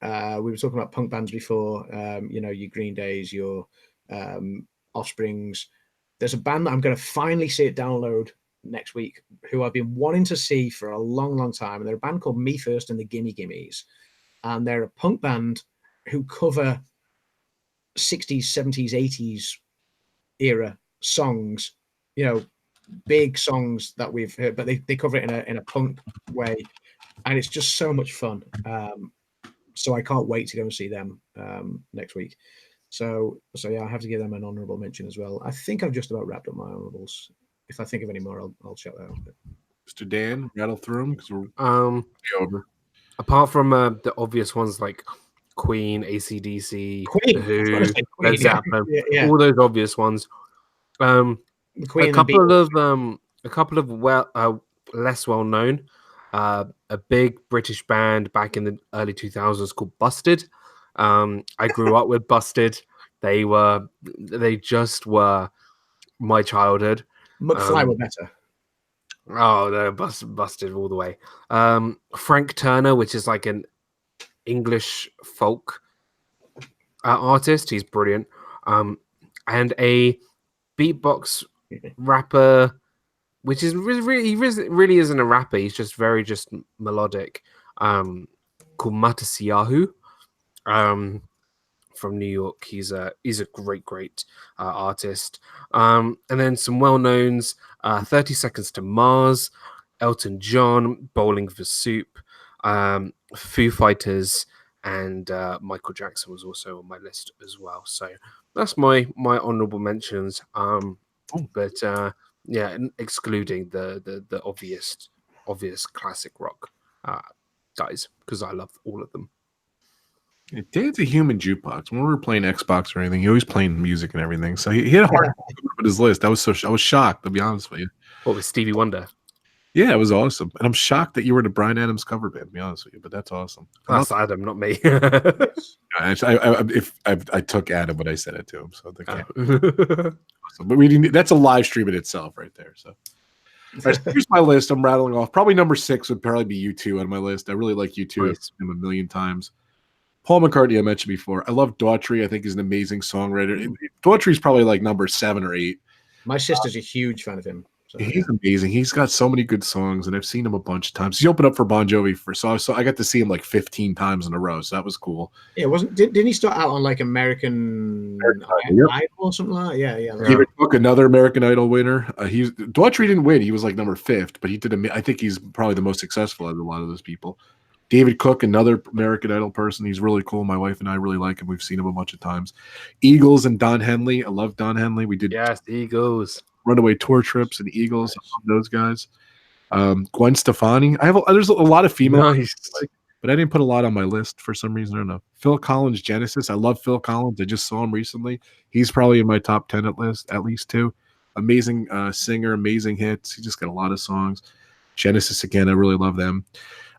We were talking about punk bands before. Your Green Days, your Offsprings. There's a band that I'm going to finally see it download next week, who I've been wanting to see for a long, long time. And they're a band called Me First and the Gimme Gimmes. And they're a punk band who cover 60s, 70s, 80s era songs, big songs that we've heard, but they cover it in a punk way. And it's just so much fun. So I can't wait to go and see them next week. So yeah, I have to give them an honourable mention as well. I think I've just about wrapped up my honourables. If I think of any more, I'll shout that out. Mr. Dan, rattle through them because we're over. Apart from the obvious ones like Queen, AC/DC, Queen, Who, Led Zeppelin, all those obvious ones. A couple of less well known. A big British band back in the early 2000s called Busted. I grew up with Busted. They just were my childhood. McFly were better. Oh, they're busted all the way. Frank Turner, which is like an English folk artist. He's brilliant. And a beatbox rapper, which is he really isn't a rapper. He's just very melodic. Called Matasiyahu. From New York. He's a great artist. And then some well-knowns, 30 Seconds to Mars, Elton John, Bowling for Soup, Foo Fighters, and Michael Jackson was also on my list as well. So that's my honorable mentions. But yeah, excluding the obvious classic rock guys, because I love all of them. Dan's a human jukebox. When we were playing Xbox or anything, he always playing music and everything. So he had a hard time with his list. I was shocked, to be honest with you. What was Stevie Wonder? Yeah, it was awesome. And I'm shocked that you were in a Bryan Adams cover band, to be honest with you, but that's awesome. That's Adam, not me. I took Adam when I said it to him. So awesome. But that's a live stream in itself right there. So right, here's my list. I'm rattling off. Probably number 6 would probably be U2 on my list. I really like U2. I've seen him a million times. Paul McCartney, I mentioned before. I love Daughtry. I think he's an amazing songwriter. Daughtry's probably like number 7 or 8. My sister's a huge fan of him. So, he's amazing. He's got so many good songs, and I've seen him a bunch of times. He opened up for Bon Jovi so I got to see him like 15 times in a row. So that was cool. Yeah, didn't he start out on like American Idol or something like that? Yeah. David Cook, another American Idol winner. Daughtry didn't win. He was like number 5th, but he did. I think he's probably the most successful out of a lot of those people. David Cook, another American Idol person. He's really cool. My wife and I really like him. We've seen him a bunch of times. Eagles and Don Henley. I love Don Henley. We did Eagles Runaway Tour Trips and Eagles. I love those guys. Gwen Stefani. There's a lot of female. Nice. but I didn't put a lot on my list for some reason. I don't know. Phil Collins, Genesis. I love Phil Collins. I just saw him recently. He's probably in my top 10 at least too. Amazing singer, amazing hits. He just got a lot of songs. Genesis again, I really love them.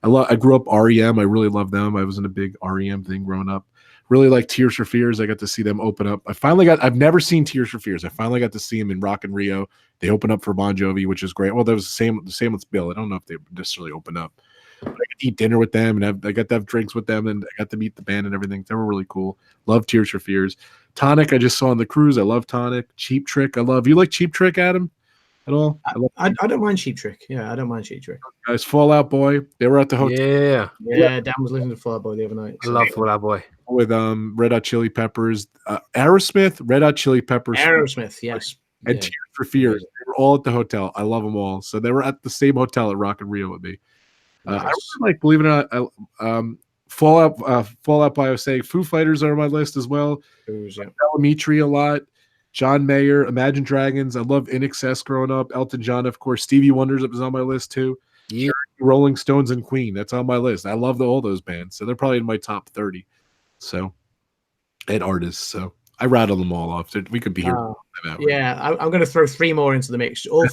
I grew up REM. I really love them. I was in a big REM thing growing up. Really like Tears for Fears. I got to see them open up. I've never seen Tears for Fears. I finally got to see them in Rock in Rio. They opened up for Bon Jovi, which is great. Well, that was the same with Bill. I don't know if they necessarily opened up. But I got to eat dinner with them, and I got to have drinks with them, and I got to meet the band and everything. They were really cool. Love Tears for Fears. Tonic, I just saw on the cruise. I love Tonic. Cheap Trick, I love. You like Cheap Trick, Adam? At all? I don't mind Cheap Trick. Yeah, I don't mind Cheap Trick. Guys, Fall Out Boy. They were at the hotel. Yeah. Dan was listening to Fall Out Boy the other night. I love Fall Out Boy. With Red Hot Chili Peppers, Aerosmith, Red Hot Chili Peppers, yes, and Tears for Fears. They were all at the hotel. I love them all. So they were at the same hotel at Rock in Rio with me. Nice. I really like, believe it or not, Fall Out Boy. I was saying Foo Fighters are on my list as well. Dimitri a lot. John Mayer, Imagine Dragons. I love In Excess growing up. Elton John, of course. Stevie Wonder's was on my list too. Yeah. Rolling Stones and Queen. That's on my list. I love all those bands. So they're probably in my top 30. So, and artists. So I rattled them all off. We could be here. I'm going to throw 3 more into the mix. All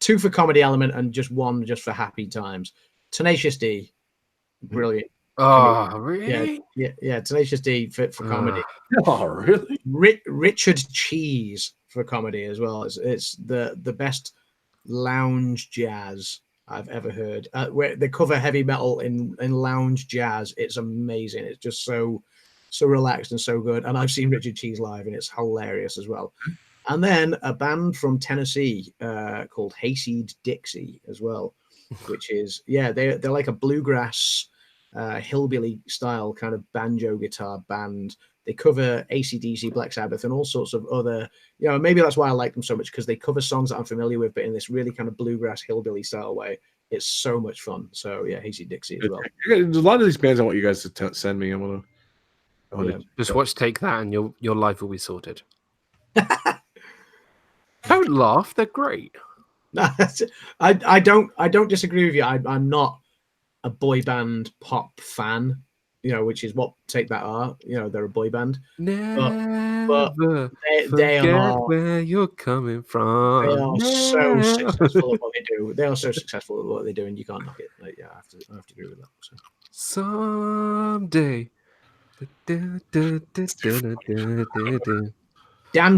2 for comedy element and just 1 just for happy times. Tenacious D, brilliant. Oh, really? Yeah. Tenacious D for comedy. Oh, really? Richard Cheese for comedy as well. It's the best lounge jazz I've ever heard. Where they cover heavy metal in lounge jazz. It's amazing. It's just so relaxed and so good. And I've seen Richard Cheese live, and it's hilarious as well. And then a band from Tennessee called Hayseed Dixie as well, which is they're like a bluegrass hillbilly style kind of banjo guitar band. They cover AC/DC, Black Sabbath, and all sorts of other, maybe that's why I like them so much, because they cover songs that I'm familiar with, but in this really kind of bluegrass hillbilly style way. It's so much fun. So yeah, Hayseed Dixie as well. There's a lot of these bands I want you guys to send me. I want to just watch Take That, and your life will be sorted. Don't laugh. They're great. I don't disagree with you. I'm not a boy band pop fan, which is what Take That are. They're a boy band. But they are where you're coming from. They are so successful at what they do. They are so successful at what they do, and you can't knock it. I have to agree with that. So. Someday. Dan's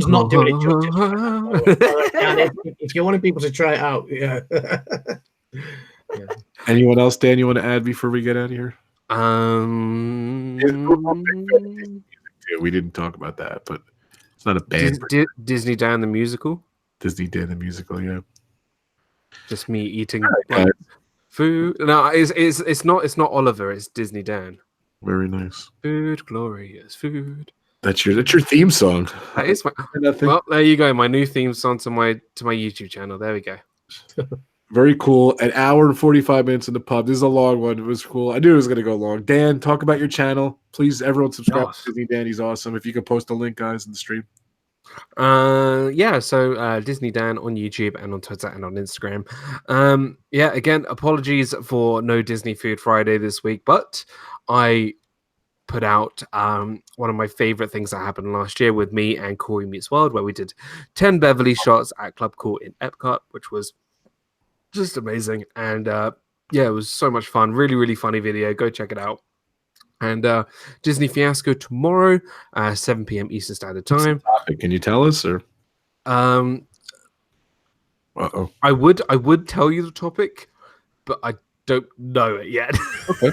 not doing it justice. Dan, if you wanted people to try it out, yeah. Anyone else, Dan, you want to add before we get out of here? We didn't talk about that, but it's not a band. Disney Dan the musical. Disney Dan the musical, yeah. Just me eating food. No, it's not Oliver. It's Disney Dan. Very nice. Food, glorious food. That's your theme song. That is my. Well, there you go. My new theme song to my YouTube channel. There we go. Very cool. An hour and 45 minutes in the pub. This is a long one. It was cool. I knew it was going to go long. Dan, talk about your channel. Please, everyone subscribe to Disney Dan. He's awesome. If you could post a link, guys, in the stream. So Disney Dan on YouTube and on Twitter and on Instagram. Again, apologies for no Disney Food Friday this week, but I put out one of my favorite things that happened last year with me and Corey Meets World, where we did 10 Beverly shots at Club Court in Epcot, which was just amazing. And it was so much fun. Really, really funny video. Go check it out. And Disney Fiasco tomorrow, 7 p.m. Eastern Standard Time. Can you tell us, or? I would tell you the topic, but I don't know it yet. Okay.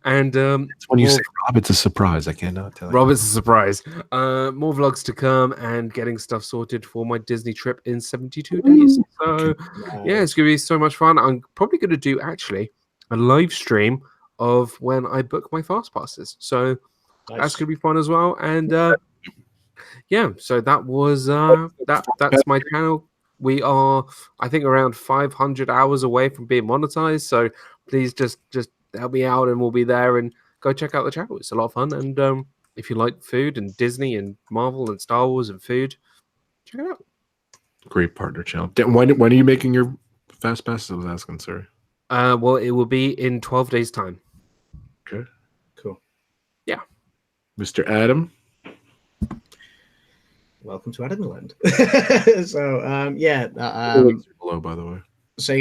It's when you say Rob, it's a surprise. I cannot tell you. Rob, it's a surprise. More vlogs to come and getting stuff sorted for my Disney trip in 72 days. So it's gonna be so much fun. I'm probably gonna do actually a live stream of when I book my fast passes. So that's gonna be fun as well. And so that was that's my channel. We are, I think, around 500 hours away from being monetized. So please just help me out, and we'll be there. And go check out the channel. It's a lot of fun. And if you like food and Disney and Marvel and Star Wars and food, check it out. Great partner channel. When are you making your fast passes? I was asking, sorry. Well, it will be in 12 days' time. Okay. Cool. Yeah. Mr. Adam. Welcome to Adamland. So yeah. The links are below, by the way. So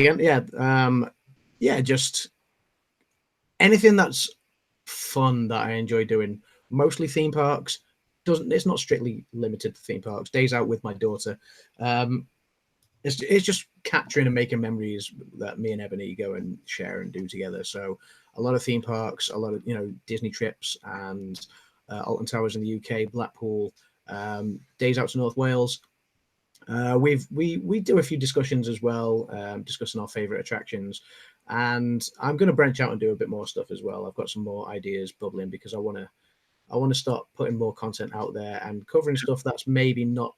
yeah, just anything that's fun that I enjoy doing. Mostly theme parks. It's not strictly limited to theme parks. Days out with my daughter. It's just capturing and making memories that me and Ebony go and share and do together. So a lot of theme parks, a lot of Disney trips, and Alton Towers in the UK, Blackpool, days out to North Wales. We do a few discussions as well, discussing our favorite attractions, and I'm going to branch out and do a bit more stuff as well. I've got some more ideas bubbling because I want to start putting more content out there and covering stuff that's maybe not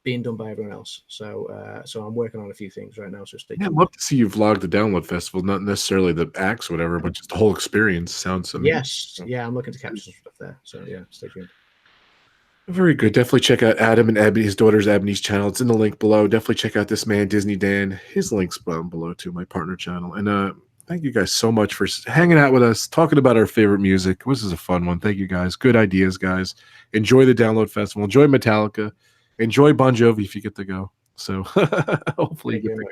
being done by everyone else. So I'm working on a few things right now. So stay tuned. I'd love to see you vlog the Download Festival, not necessarily the acts or whatever, but just the whole experience. Sounds amazing. Yes, yeah, I'm looking to capture some stuff there. So yeah, stay tuned. Very good. Definitely check out Adam and Ebony, his daughter's Ebony's channel. It's in the link below. Definitely check out this man, Disney Dan. His link's below too, my partner channel. And thank you guys so much for hanging out with us, talking about our favorite music. This is a fun one. Thank you guys. Good ideas, guys. Enjoy the Download Festival. Enjoy Metallica. Enjoy Bon Jovi if you get to go. So hopefully you get to go.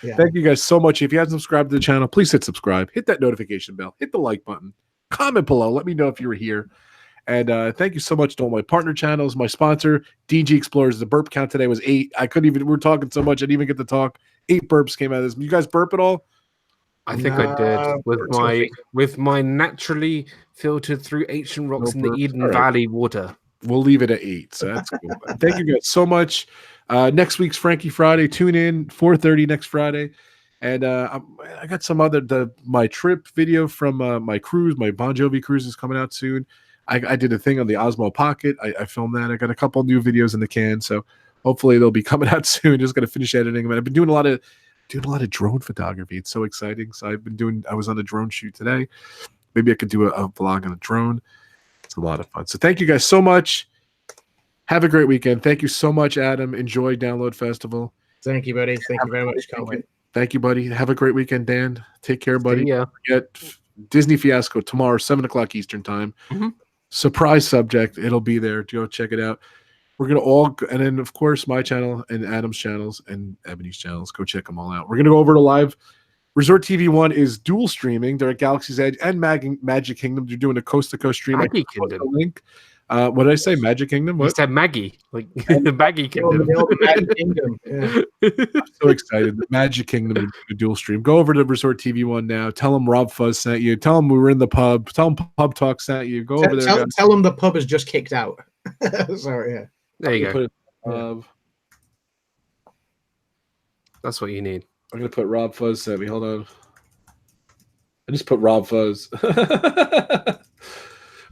Yeah. Thank you guys so much. If you haven't subscribed to the channel, please hit subscribe. Hit that notification bell. Hit the like button. Comment below. Let me know if you were here. And thank you so much to all my partner channels. My sponsor, DG Explorers. The burp count today was 8. I couldn't even, we're talking so much, I didn't even get to talk. 8 burps came out of this. You guys burp at all? I think I did with my naturally filtered through ancient rocks in the Eden Valley water. We'll leave it at 8. So that's cool. Thank you guys so much. Next week's Frankie Friday. Tune in 4:30 next Friday. And I got some other my trip video from my cruise. My Bon Jovi cruise is coming out soon. I did a thing on the Osmo Pocket. I filmed that. I got a couple new videos in the can, so hopefully they'll be coming out soon. Just gonna finish editing them. I've been doing a lot of drone photography. It's so exciting. So I was on a drone shoot today. Maybe I could do a vlog on a drone. It's a lot of fun. So thank you guys so much. Have a great weekend. Thank you so much, Adam. Enjoy Download Festival. Thank you, buddy. Thank you very much. Can't wait. Thank you, buddy. Have a great weekend, Dan. Take care, buddy. Yeah. Forget Disney Fiasco tomorrow, 7:00 Eastern time. Mm-hmm. Surprise subject. It'll be there. Go check it out. We're going to all, and then of course my channel and Adam's channels and Ebony's channels. Go check them all out. We're going to go over to live. Resort TV 1 is dual streaming. They're at Galaxy's Edge and Magic Kingdom. They're doing a coast-to-coast stream. Magic Kingdom. Link. What did I say? Magic Kingdom? What? You said Maggie. Like the Maggie Kingdom. Magic Kingdom. Yeah. I'm so excited. The Magic Kingdom is a dual stream. Go over to Resort TV 1 now. Tell them RobFuz sent you. Tell them we were in the pub. Tell them Pub Talk sent you. Go over there. Tell them the pub has just kicked out. Sorry, yeah. There you go. Put That's what you need. I'm going to put RobFuz sent me. Hold on. I just put RobFuz.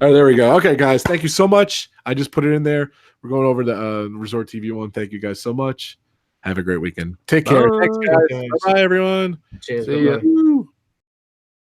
All right, there we go. Okay, guys, thank you so much. I just put it in there. We're going over to Resort TV 1. Thank you guys so much. Have a great weekend. Take care. Bye. Thanks, guys. Bye, everyone. Cheers. See ya.